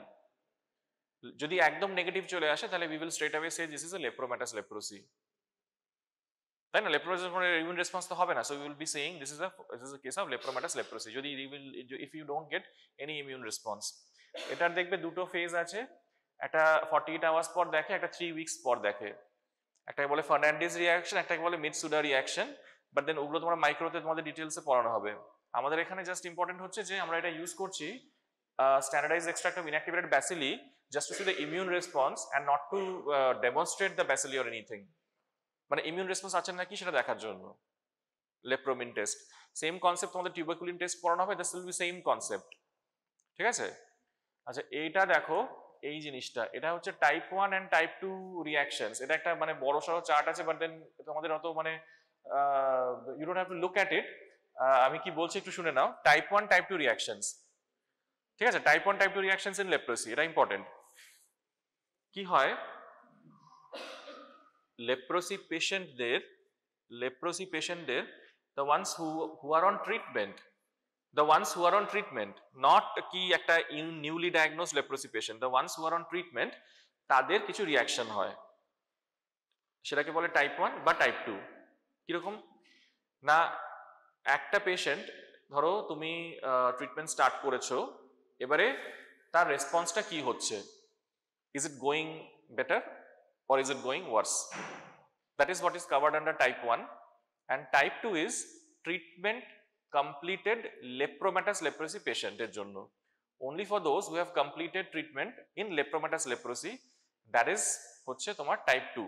যদি একদম নেগেটিভ চলে আসে, তাহলে we will straight away say this is a lepromatous leprosy, তাই না? লেপ্রোসির কোনো ইমিউন রেসপন্স তো হবে না, so we will be saying this is a case of lepromatous leprosy যদি if you don't get any immune response। এটার দেখবে দুটো ফেজ আছে, একটা 48 আওয়ার্স পর দেখে, একটা 3 উইকস পর দেখে। একটাকে বলে ফার্নান্ডিজ রিয়াকশন, একটাকে বলে মিটসুডা রিয়াকশন, বাট দেন ওগুলো তোমরা মাইক্রোতে তোমাদের ডিটেলসে পড়ানো হবে। আমাদের এখানে জাস্ট ইম্পর্টেন্ট হচ্ছে যে আমরা এটা ইউজ করছি standardised extract of inactivated bacilli just to see the immune response and not to demonstrate the bacilli or anything, মানে ইমিউন রেসপন্স আছে নাকি সেটা দেখার জন্য। লেপ্রোমিন টেস্ট সেম কনসেপ্ট, তোমাদের টিউবারকুলিন টেস্ট পড়ানো হবে, this will be same concept, ঠিক আছে? আচ্ছা, এইটা দেখো, এই জিনিসটা এটা হচ্ছে টাইপ 1 এন্ড টাইপ 2 রিঅ্যাকশনস। এটা একটা মানে বড় সড়ো চার্ট আছে, বাট দেন তোমাদের অত মানে you don't have to look at it. আমি কি বলছি একটু শুনে নাও। টাইপ 1 টাইপ 2 রিঅ্যাকশনস, ঠিক আছে, type 1 type 2 reactions in leprosy, এটা ইম্পর্টেন্ট। কি হয় লেপ্রোসি পেশেন্টদের the ones who are on treatment, not কি একটা newly diagnosed leprosy patient, the ones who are on treatment, তাদের কিছু রিঅ্যাকশন হয়, সেটাকে বলে টাইপ 1 বা টাইপ 2। কিরকম না, একটা পেশেন্ট ধরো তুমি ট্রিটমেন্ট স্টার্ট করেছো, এবারে তার রেসপন্সটা কি হচ্ছে, is it going better or is it going worse? That is what is covered under type 1. And type 2 is treatment completed lepromatous leprosy patient এর জন্য, only for those who have completed treatment in lepromatous leprosy, that is হচ্ছে তোমার type 2।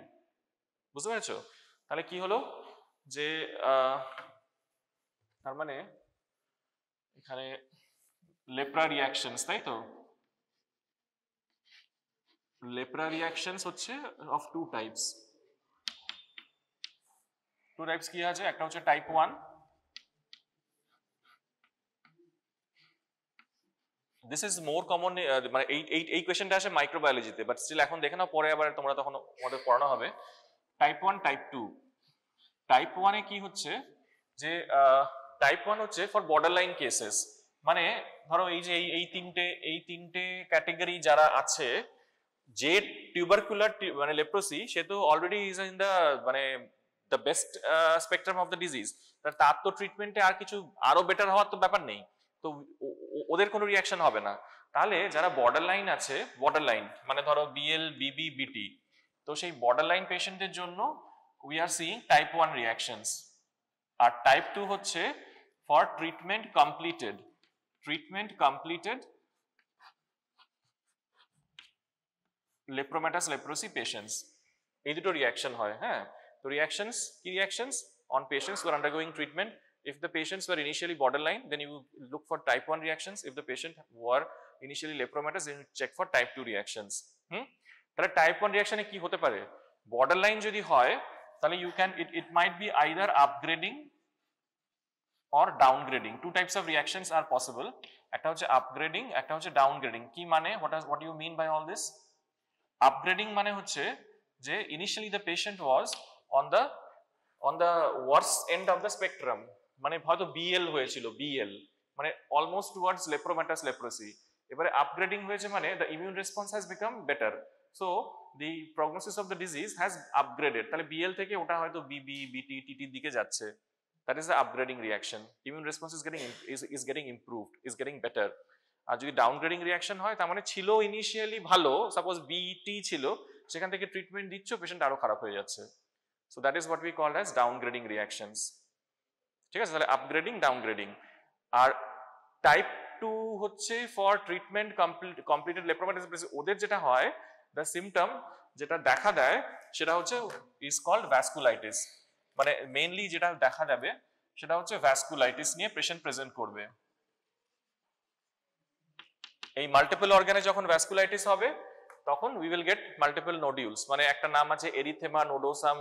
বুঝতে পেরেছো? তাহলে কি হলো যে তার মানে এখানে লেপ্রা রিঅ্যাকশনস, তাই তো, লেপ্রা রিঅ্যাকশনস হচ্ছে of two types. Two types কি আছে, একটা হচ্ছে type 1, this is more common, মানে এই কোয়েশ্চেনটা আসে মাইক্রোবায়োলজিতে, বাট স্টিল এখন দেখে নাও, পরে আবার তোমরা তখন আমাদের পড়ানো হবে। Type 1 type 2। টাইপ 1 এ কি হচ্ছে যে টাইপ 1 হচ্ছে ফর বর্ডারলাইন কেসেস, মানে ধরো এই যে এই তিনটে ক্যাটেগরি যারা আছে, যে টিউবারকুলার মানে লেপ্রোসি, সে তো অলরেডি ইজ ইন দ্য মানে the best spectrum of the disease, তার তো ট্রিটমেন্টে আর কিছু আরো বেটার হওয়ার তো ব্যাপার নেই, তো ওদের কোনো রিঅ্যাকশন হবে না। তাহলে যারা বর্ডারলাইন আছে, বর্ডারলাইন মানে ধরো বিএল, বিবি, বিটি, তো সেই বর্ডারলাইন পেশেন্টদের জন্য we are seeing type 1 reactions, R type 2 হচ্ছে for treatment completed lepromatous leprosy patients, এই দুটো রিঅ্যাকশন হয়। হ্যাঁ, তো রিঅ্যাকশনস কি, reactions on patients who are undergoing treatment. If the patients were initially borderline, then you look for type 1 reactions. If the patient were initially lepromatous, then you check for type 2 reactions. তাহলে type 1 রিঅ্যাকশনে কি হতে পারে, borderline যদি হয় তাহলে you can, it might be either upgrading or downgrading. Two types of reactions are possible. একটা হচ্ছে upgrading, একটা হচ্ছে downgrading। কি মানে, what do you mean by all this? Upgrading মানে হচ্ছে যে initially the patient was on the worst end of the spectrum, মানে হয়তো বিএল হয়েছিল, বিএল মানে অলমোস্ট টুয়ার্ডস লেপ্রোম্যাটাস লেপ্রোসি, এবারে আপগ্রেডিং হয়েছে মানে the immune response has become better, so the prognosis of the disease has upgraded, তাহলে BL থেকে ওটা হয়তো বিবি, বিটি, টিটির দিকে যাচ্ছে, that is the upgrading reaction. Immune response is getting improved, is getting better. আর যদি ডাউনগ্রেডিং রিঅ্যাকশন হয়, তার মানে ছিল ইনিশিয়ালি ভালো, সাপোজ বিটি ছিল, সেখান থেকে ট্রিটমেন্ট দিচ্ছ, পেশেন্ট আরো খারাপ হয়ে যাচ্ছে, so that is what we call as downgrading reactions. ঠিক আছে, তাহলে আপগ্রেডিং, ডাউনগ্রেডিং। আর টাইপ 2 হচ্ছে ফর ট্রিটমেন্ট কমপ্লিটেড লেপ্রোম্যাটাস লেপ্রোসি, ওদের যেটা হয়, দ্য সিমটম যেটা দেখা দেয় সেটা হচ্ছে ইজ কল্ড ভ্যাসকুলাইটিস, মানে মেইনলি যেটা দেখা যাবে সেটা হচ্ছে ভ্যাসকুলাইটিস নিয়ে পেশেন্ট প্রেজেন্ট করবে। এই মাল্টিপল অর্গানে যখন ভ্যাসকুলাইটিস হবে, তখন we will get multiple nodules, মানে একটা নাম আছে এরিথেমা নোডোসাম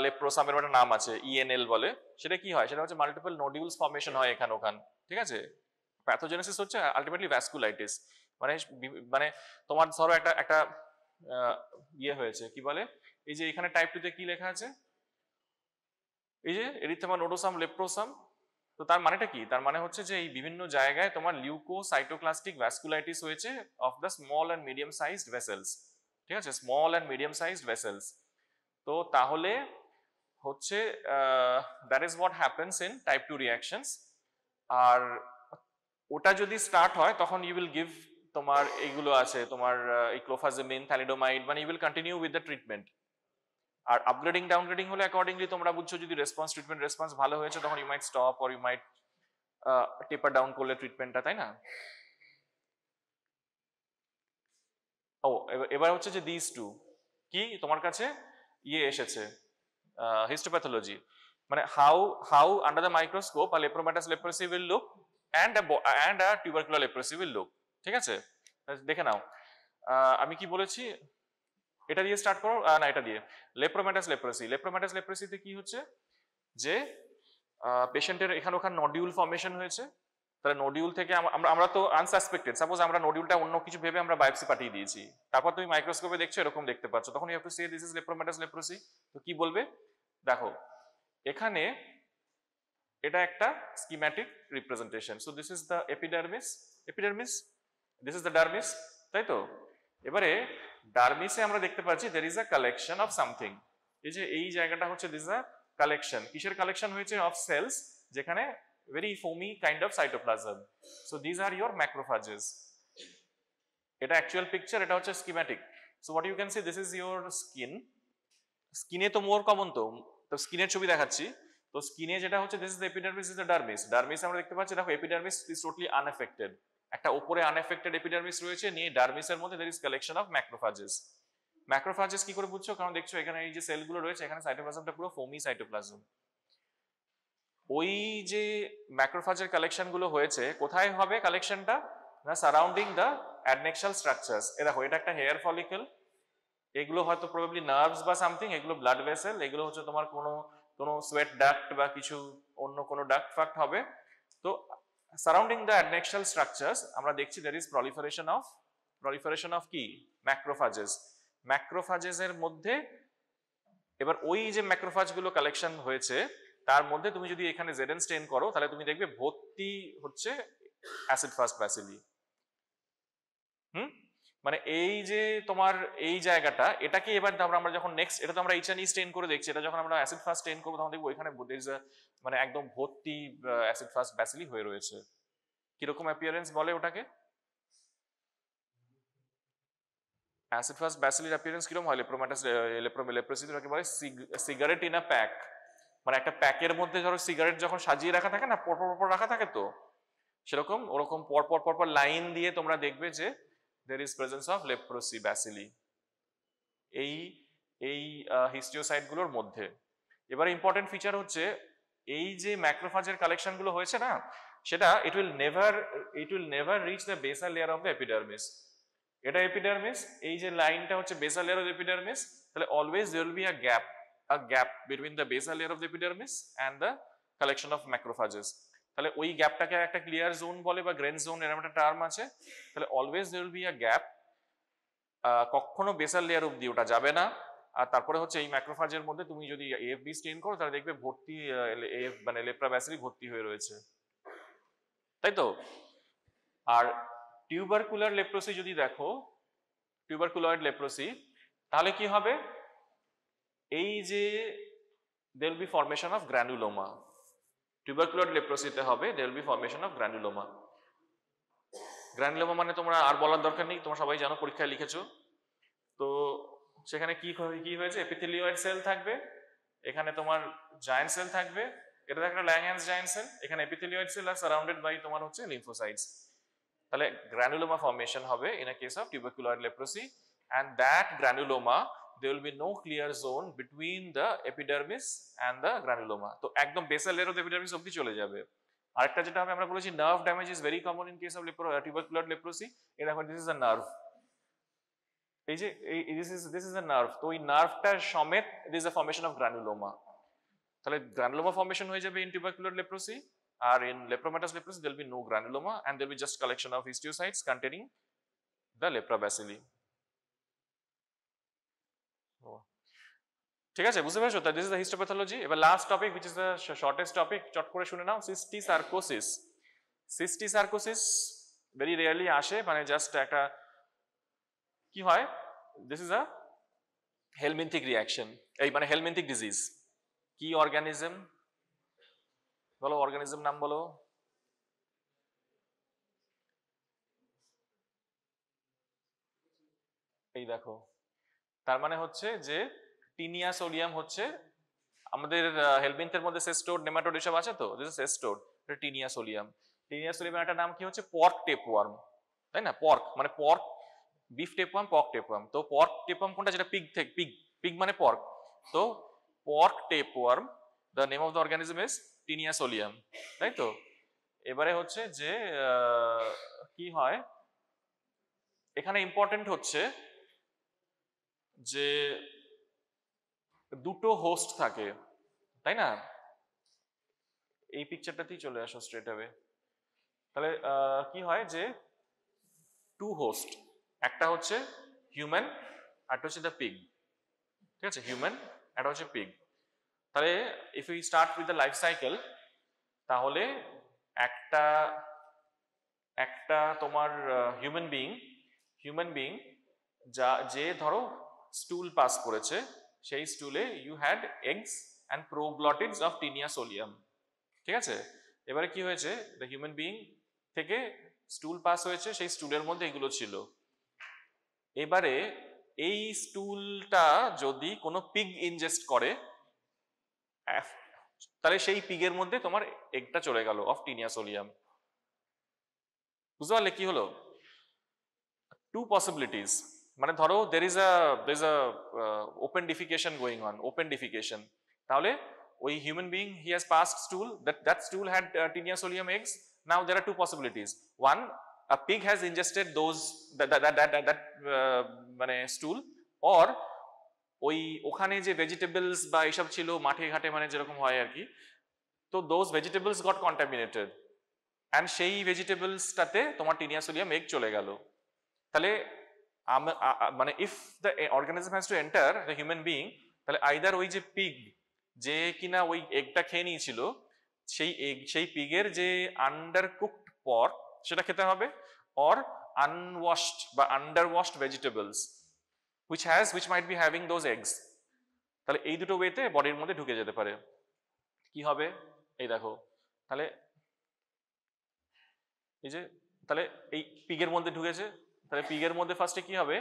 লেপ্রোসামের একটা নাম আছে, ইএনএল বলে, সেটা কি হয়, সেটা হচ্ছে মাল্টিপল নোডিউলস ফর্মেশন হয় এখান ওখান। ঠিক আছে, প্যাথোজেনেসিস হচ্ছে আলটিমেটলি ভ্যাসকুলাইটিস, মানে তোমার ধরো একটা ইয়ে হয়েছে, কি বলে, এই যে এখানে টাইপ 2 তে কি লেখা আছে, এই যে এরিথেমা নোডোসাম লেপ্রোসাম, তো তার মানেটা কি, তার মানে হচ্ছে যে এই বিভিন্ন জায়গায় তোমার লিউকোসাইটোক্লাস্টিক ভ্যাসকুলাইটিস হয়েছে of the small and medium sized vessels. ঠিক আছে, small and medium sized vessels. তো তাহলে হচ্ছে that is what happens in type 2 reactions. আর ওটা যদি স্টার্ট হয়, তখন ইউ উইল গিভ, তোমার এইগুলো আছে, তোমার এই ক্লোফাজেমিন, থ্যালিডোমাইড, মানে you will continue with the treatment. আর আপগ্রেডিং, ডাউনগ্রেডিং হলে অ্যাকর্ডিংলি তোমরা বুঝছো, যদি ট্রিটমেন্ট রেসপন্স ভালো হয়েছে, তখন you might stop or you might taper down করলে ট্রিটমেন্টটা, তাই না? ও এবার হচ্ছে যে দিস টু কি, তোমার কাছে ইয়ে এসেছে হিস্টোপ্যাথোলজি, মানে how under the microscope a lepromatous leprosy will look and a tubercular leprosy will look. ঠিক আছে, দেখে নাও, আমি কি বলেছি, এটা দিয়ে স্টার্ট করো, না এটা দিয়ে, লেপ্রোম্যাটাস লেপ্রোসিতে কি হচ্ছে যে পেশেন্টের এখানে ওখানে নডিউল ফর্মেশন হয়েছে, তাহলে নোডিউল থেকে আমরা তো আনসাসপেক্টেড, সাপোজ আমরা নোডিউলটা অন্য কিছু ভেবে আমরা বায়োপসি পাঠিয়ে দিয়েছি, তারপর তুমি মাইক্রোস্কোপে দেখছো এরকম দেখতে পাচ্ছ, তখন you have to say this is lepromatous leprosy. তো কি বলবে? দেখো এখানে এটা একটা schematic representation. So this is the epidermis, this is the dermis, তাই তো? এবারে ডার্মিসে আমরা দেখতে পাচ্ছি there is a collection of something. এই যে এই জায়গাটা হচ্ছে দিস আ কালেকশন, কিসের কালেকশন হয়েছে? অফ সেলস, যেখানে very foamy kind of cytoplasm. So these are your macrophages. এটা actual picture, এটা হচ্ছে schematic. So what you can see, this is your skin. স্কিনে তো মোর কমন, তো স্কিনের ছবি দেখাচ্ছি। তো স্কিনে যেটা হচ্ছে this is the epidermis, this is the dermis. Dermis আমরা দেখতে পাচ্ছি, দেখো এপিডার্মিস is totally unaffected, একটা উপরে unaffected এপিডার্মিস রয়েছে, নিয়ে ডার্মিসের মধ্যে there is collection of macrophages. ম্যাক্রোফাজেস কি করে বুঝছো? কারণ দেখছো এখানে এই যে সেলগুলো রয়েছে, এখানে সাইটোপ্লাজমটা পুরো ফোমি সাইটোপ্লাজম। ওই যে ম্যাক্রোফাজের কালেকশন গুলো হয়েছে কোথায় হবে কালেকশনটা? না, সারাউন্ডিং দ্য অ্যাডনেক্সাল স্ট্রাকচারস। এ দেখো এটা একটা হেয়ার ফলিকল, এগুলো হয়তো প্রবাবলি নার্ভস বা সামথিং, এগুলো ব্লাড ভেসেল, এগুলো হচ্ছে তোমার কোনো সোয়েট ডাক্ট বা কিছু অন্য কোনো ডাক্ট ফাক্ট হবে। তো সারাউন্ডিং দ্য অ্যাডনেক্সাল স্ট্রাকচারস আমরা দেখছি there is proliferation of কি? ম্যাক্রোফাজেস। ম্যাক্রোফাজেসের মধ্যে এবার ওই যে ম্যাক্রোফাজ গুলো কালেকশন হয়েছে তার মধ্যে তুমি যদি এখানে জেডেন স্টেন করো তাহলে তুমি দেখবে ভর্তি হচ্ছে অ্যাসিড ফাস্ট ব্যাসিলি। মানে এই যে তোমার এই জায়গাটা, এটাকে এবার আমরা যখন নেক্সট, এটা তো আমরা এইচএনই স্টেন করে দেখছি, এটা যখন আমরা অ্যাসিড ফাস্ট স্টেন করবো তখন দেখবো ওইখানে মানে একদম ভর্তি অ্যাসিড ফাস্ট ব্যাসিলি হয়ে রয়েছে। কিরকম অ্যাপিয়ারেন্স বলে ওটাকে? অ্যাসিড ফাস্ট ব্যাসিলির অ্যাপিয়ারেন্স কিরকম হয়? লেপ্রোমেটাস লেপ্রোসি কি বলে? সিগারেট ইন আ প্যাক, মানে একটা প্যাকের মধ্যে ধরো সিগারেট যখন সাজিয়ে রাখা থাকে না, পরপর পরপর রাখা থাকে, তো সেরকম ওরকম পরপর পরপর লাইন দিয়ে তোমরা দেখবে যে there is presence of leprosy bacilli এই হিস্টিওসাইট গুলোর মধ্যে। এবার ইম্পর্টেন্ট ফিচার হচ্ছে এই যে ম্যাক্রোফাজের কালেকশন গুলো হয়েছে না, সেটা it will never reach the basal layer of the epidermis. এটা এপিডার্মিস, এই যে লাইনটা হচ্ছে বেসাল লেয়ার অফ এপিডার্মিস, তাহলে always there will be a gap between the basal layer of the epidermis and the collection of macrophages. তাহলে ওই গ্যাপটাকে একটা clear zone বলে বা গ্রেন জোন, এরকম একটা টার্ম আছে। তাহলে always there will be a gap, কখনো বেসাল লেয়ার অবধি ওটা যাবে না। আর তারপরে হচ্ছে এই ম্যাক্রোফাজের মধ্যে তুমি যদি এএফবি স্টেন করো তাহলে দেখবে ভর্তি মানে লেপ্রাব্যাসিলি ভর্তি হয়ে রয়েছে, তাই তো? আর টিউবারকুলার লেপ্রোসি যদি দেখো, টিউবারকুলয়েড লেপ্রোসি, তাহলে কি হবে? এই যে there will be formation of granuloma. Tubercular লেপ্রোসিতে হবে there will be formation of granuloma. Granuloma মানে তোমরা আর বলার দরকার নেই, তোমরা সবাই জানো, পরীক্ষায় লিখেছো। তো সেখানে কি হয়েছে? এপিথেলিয়েড সেল থাকবে, এখানে তোমার জায়ান্ট সেল থাকবে, এটা একটা ল্যাংহ্যান্স জায়ান্ট সেল, এখানে এপিথেলিয়েড সেল আর সারাউন্ডেড বাই তোমার হচ্ছে লিম্ফোসাইটস। তাহলে গ্রানুলোমা ফর্মেশন হবে in a case of tuberculoid leprosy, and that granuloma there will be no clear zone between the epidermis and the granuloma. তো একদম বেসাল লেয়ার অফ এপিডার্মিস অবধি চলে যাবে। আরেকটা যেটা হবে, আমরা বলেছি nerve damage is very common in case of tuberculoid leprosy। এটা দেখো দিস ইজ আ নার্ভ, এই যে দিস ইজ আ নার্ভ, তো ওই নার্ভটা সমেত this is a formation of granuloma. তাহলে গ্রানুলোমা ফর্মেশন হয়ে যাবে ইন tuberculoid leprosy, আর in lepromatous leprosy there will be no granuloma and there will be just collection of histiocytes containing the leprobacilli. ঠিক আছে, বুঝতে পেরেছো? This is the histopathology. এবার last topic, which is the shortest topic, চট করে শুনে নাও, সিস্টিসার্কোসিস। সিস্টিসার্কোসিস very rarely আসে, মানে জাস্ট একটা কি হয়, this is a helminthic reaction, এই মানে হেলমিন্থিক ডিজিজ। কি অর্গানিজম বলো, অর্গানিজম নাম বলো। এই দেখো, তার মানে হচ্ছে যে টিনিয়া সোলিয়াম হচ্ছে আমাদের হেলমিন্থের মধ্যে সেস্টোড নেমাটোড এসব আছে, তো দিস ইজ সেস্টোড, এটা টিনিয়া সোলিয়াম। টিনিয়া সোলিয়ামের একটা নাম কি হচ্ছে পর্ক টেপওয়ার্ম, তাই না? পর্ক মানে pork, beef tapeworm, pork tapeworm. তো পর্ক টেপওয়ার্ম কোনটা? যেটা পিগ থেকে, পিগ মানে পর্ক, তো pork tapeworm, the name of the organism is tinea solium, তাই তো? এবারে হচ্ছে যে কি হয় এখানে, ইম্পর্টেন্ট হচ্ছে যে দুটো হোস্ট থাকে, তাই না? এই পিকচারটাতেই চলে আসো স্ট্রেট অ্যাওয়ে। তাহলে কি হয় যে টু হোস্ট, একটা হচ্ছে হিউম্যান আর একটা হচ্ছে দ্য পিগ, ঠিক আছে, হিউম্যান একটা হচ্ছে পিগ। তাহলে if you start with the life cycle, তাহলে একটা একটা তোমার হিউম্যান বিং যে ধরো স্টুল পাস করেছে, সেই স্টুলে you had eggs and proglottids of Taenia solium, ঠিক আছে। এবারে কি হয়েছে, দ্য হিউম্যান বিং থেকে স্টুল পাস হয়েছে, সেই স্টুলের মধ্যে এগুলো ছিল। এবারে এই স্টুলটা যদি কোনো পিগ ইনজেস্ট করে, তাহলে সেই পিগের মধ্যে তোমার এগটা চলে গেল অফ টিনিয়া সোলিয়াম। বুঝতে পারলে কি হলো? টু পসিবিলিটিস, মানে ধরো দের is a open defecation going on, open defecation, তাহলে ওই human being he has passed স্টুল, that stool had tinea solium eggs. Now there are two possibilities. One, a pig has ingested those that মানে stool, or ওই ওখানে যে vegetables বা এইসব ছিল মাঠে ঘাটে, মানে যেরকম হয় আর কি, তো those vegetables got contaminated and সেই ভেজিটেবলসটাতে তোমার টিনিয়া সোলিয়াম এগ চলে গেল। তাহলে মানে if the organism has to enter the human being, তাহলে আইদার ওই যে পিগ যে কিনা ওই এগটা খেয়ে নিয়েছিল, সেই পিগের যে আন্ডার কুকড পর্ক সেটা খেতে হবে, অর আনওয়াশড বা under washed vegetables which might be having those eggs। তাহলে এই দুটো ওয়েতে বডির মধ্যে ঢুকে যেতে পারে। কি হবে এই দেখো, তাহলে এই যে, তাহলে এই পিগের মধ্যে ঢুকেছে, তাহলে পিগের মধ্যে ফার্স্টে কি হবে,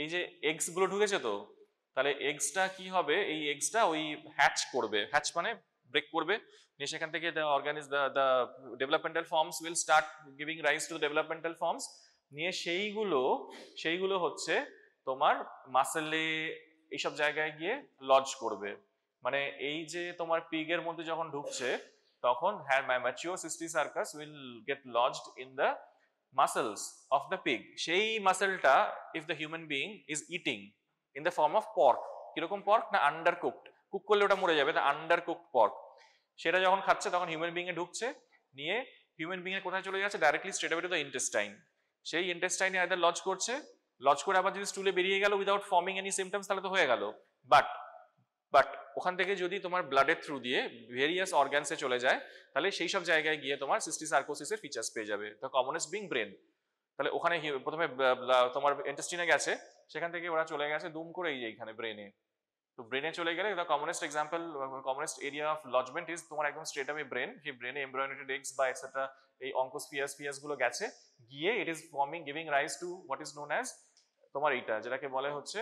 এই যে এগস গুলো ঢুকেছে, তো তাহলে এগসটা কি হবে, এই এগসটা ওই হ্যাচ করবে, হ্যাচ মানে ব্রেক করবে, নিয়ে সেখান থেকে the developmental forms will start giving rise to developmental forms, নিয়ে সেইগুলো হচ্ছে তোমার মাসেলে এইসব জায়গায় গিয়ে লজ করবে। মানে এই যে তোমার পিগের মধ্যে যখন ঢুকছে, তখন mature cysticercus will get lodged in the muscles of the pig। সেই মাসেলটা if the human being is eating in the form of pork, কিরকম পর্ক না, আন্ডার কুকড, কুক করলে ওটা মরে যাবে, আন্ডার কুকড পর্ক, সেটা যখন খাচ্ছে তখন হিউম্যান বিং এ ঢুকছে, নিয়ে হিউম্যান বিং এর কোথায় চলে যাচ্ছে, directly straight away to the intestine. সেই ইন্টেস্টাইনে আইদার লজ করছে, লজ করে আবার যদি স্টুলে বেরিয়ে গেল উইদাউট ফর্মিং এনি সিমটমস, তাহলে তো হয়ে গেল। বাট ওখান থেকে যদি তোমার ব্লাডের থ্রু দিয়ে ভেরিয়াস অর্গানসে চলে যায়, তাহলে সেই সব জায়গায় গিয়ে তোমার সিস্টিসার্কোসিসের ফিচার্স পেয়ে যাবে। The commonest being brain. তাহলে ওখানে প্রথমে তোমার ইন্টেস্টিনে গেছে, সেখান থেকে ওরা চলে গেছে দুম করে এই যে এইখানে ব্রেনে। তো ব্রেনে চলে গেলে the commonest example, commonest area of lodgement is তোমার একদম স্ট্রেট অ্যাওয়ে ব্রেন। সেই ব্রেনে এমব্রায়োনেটেড এগস বা এটসেট্রা এই অঙ্কোস্ফিয়ার্স গুলো গেছে, গিয়ে it is forming, giving rise to what is known as তোমার এইটা যেটাকে বলে হচ্ছে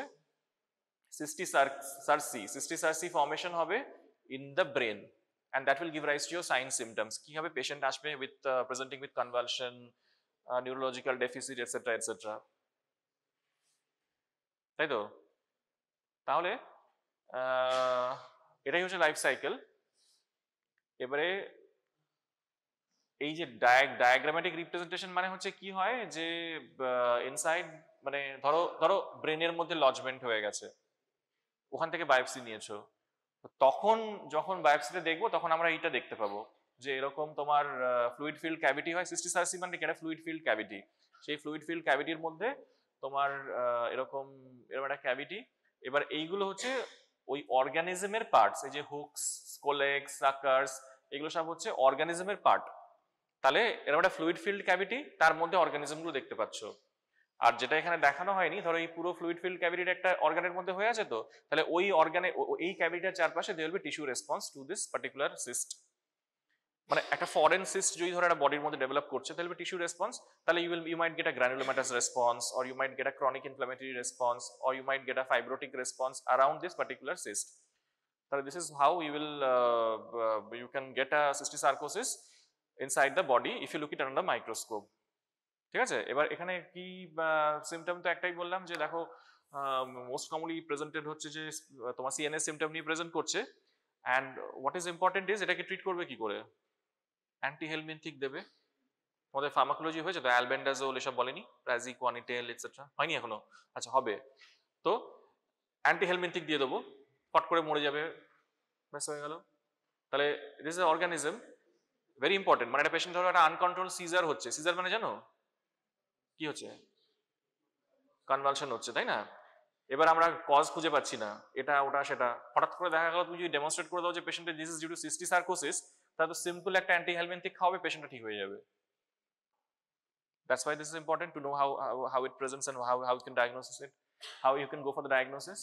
cysticerci formation হবে in the brain, and that will give rise to your signs symptoms। কি হবে, পেশেন্ট আসবে with presenting with convulsion, neurological deficit, etc etc, তাই তো? তাহলে এটাই হচ্ছে লাইফ সাইকেল। এবারে এই যে ডায়াগ্রামেটিক রিপ্রেজেন্টেশন মানে হচ্ছে কি হয় যে ইনসাইড, মানে ধরো ব্রেনের মধ্যে লজমেন্ট হয়ে গেছে, ওখান থেকে বায়োপসি নিয়েছো, তখন যখন বায়োপসিটা দেখবো তখন আমরা এইটা দেখতে পাবো যে এরকম তোমার ফ্লুইড ফিল্ড ক্যাভিটি হয়। সিস্টিসার্সি মানে একটা ফ্লুইড ফিল্ড ক্যাভিটি, সেই ফ্লুইড ফিল্ড ক্যাভিটির মধ্যে তোমার এরকম একটা ক্যাভিটি। এবার এইগুলো হচ্ছে ওই অর্গানিজমের পার্টস, এই যে হুকস, স্কোলেক্স, সাকার্স, এগুলো সব হচ্ছে অর্গানিজমের পার্ট। তাহলে এরকম একটা ফ্লুইড ফিল্ড ক্যাভিটি, তার মধ্যে অর্গানিজমগুলো দেখতে পাচ্ছ। আর যেটা এখানে দেখানো হয়নি, ধরো এই পুরো ফ্লুইড ফিল্ড ক্যাভিটির একটা অর্গানের মধ্যে হয়ে আছে, তো তাহলে ওই অর্গানে, এই ক্যাভিটির চারপাশে there will be tissue response to this particular cyst. মানে একটা ফরেন সিস্ট যদি ধরো একটা বডির মধ্যে ডেভেলপ করছে, তাহলে টিস্যু রেসপন্স, তাহলে you might get a granulomatous response, or you might get a chronic inflammatory response, or you might get a fibrotic response around this particular cyst. তাহলে this is how you can get a cysticercosis inside the body if you look it under the microscope। ঠিক আছে, এবার এখানে কি symptom তো একটাই বললাম যে দেখো মোস্ট কমনলি প্রেজেন্টেড হচ্ছে যে তোমার সিএনএস সিমটম নিয়ে প্রেজেন্ট করছে। And what is important is এটাকে ট্রিট করবে কি করে, অ্যান্টিহেলমিনথিক দেবে। তোমাদের ফার্মাকোলজি হয়েছে তো, অ্যালবেন্ডাজোল এসব বলেনি, প্রাজিকোয়ানিটেল এটসেট্রা, হয়নি এখনো? আচ্ছা হবে, তো অ্যান্টিহেলমিনথিক দিয়ে দেবো, ফট করে মরে যাবে, ব্যাস হয়ে গেল। তাহলে it is a organism very important, মানে একটা পেশেন্ট ধরো একটা আনকন্ট্রোল সিজার হচ্ছে, সিজার মানে জানো কি হচ্ছে, কনভালশন হচ্ছে, তাই না? এবার আমরা কজ খুঁজে পাচ্ছি না, এটা ওটা সেটা, হঠাৎ করে দেখা গেল তুমি যদি ডেমনস্ট্রেট করে দাও যে পেশেন্টের দিস ইজ ডিউ টু সিস্টিসার্কোসিস, তাহলে তো সিম্পল একটা অ্যান্টিহেলমিনথিক খাওয়াবে, পেশেন্টটা ঠিক হয়ে যাবে। That's why this is important to know how it presents and how you can diagnose it, how you can go for the diagnosis.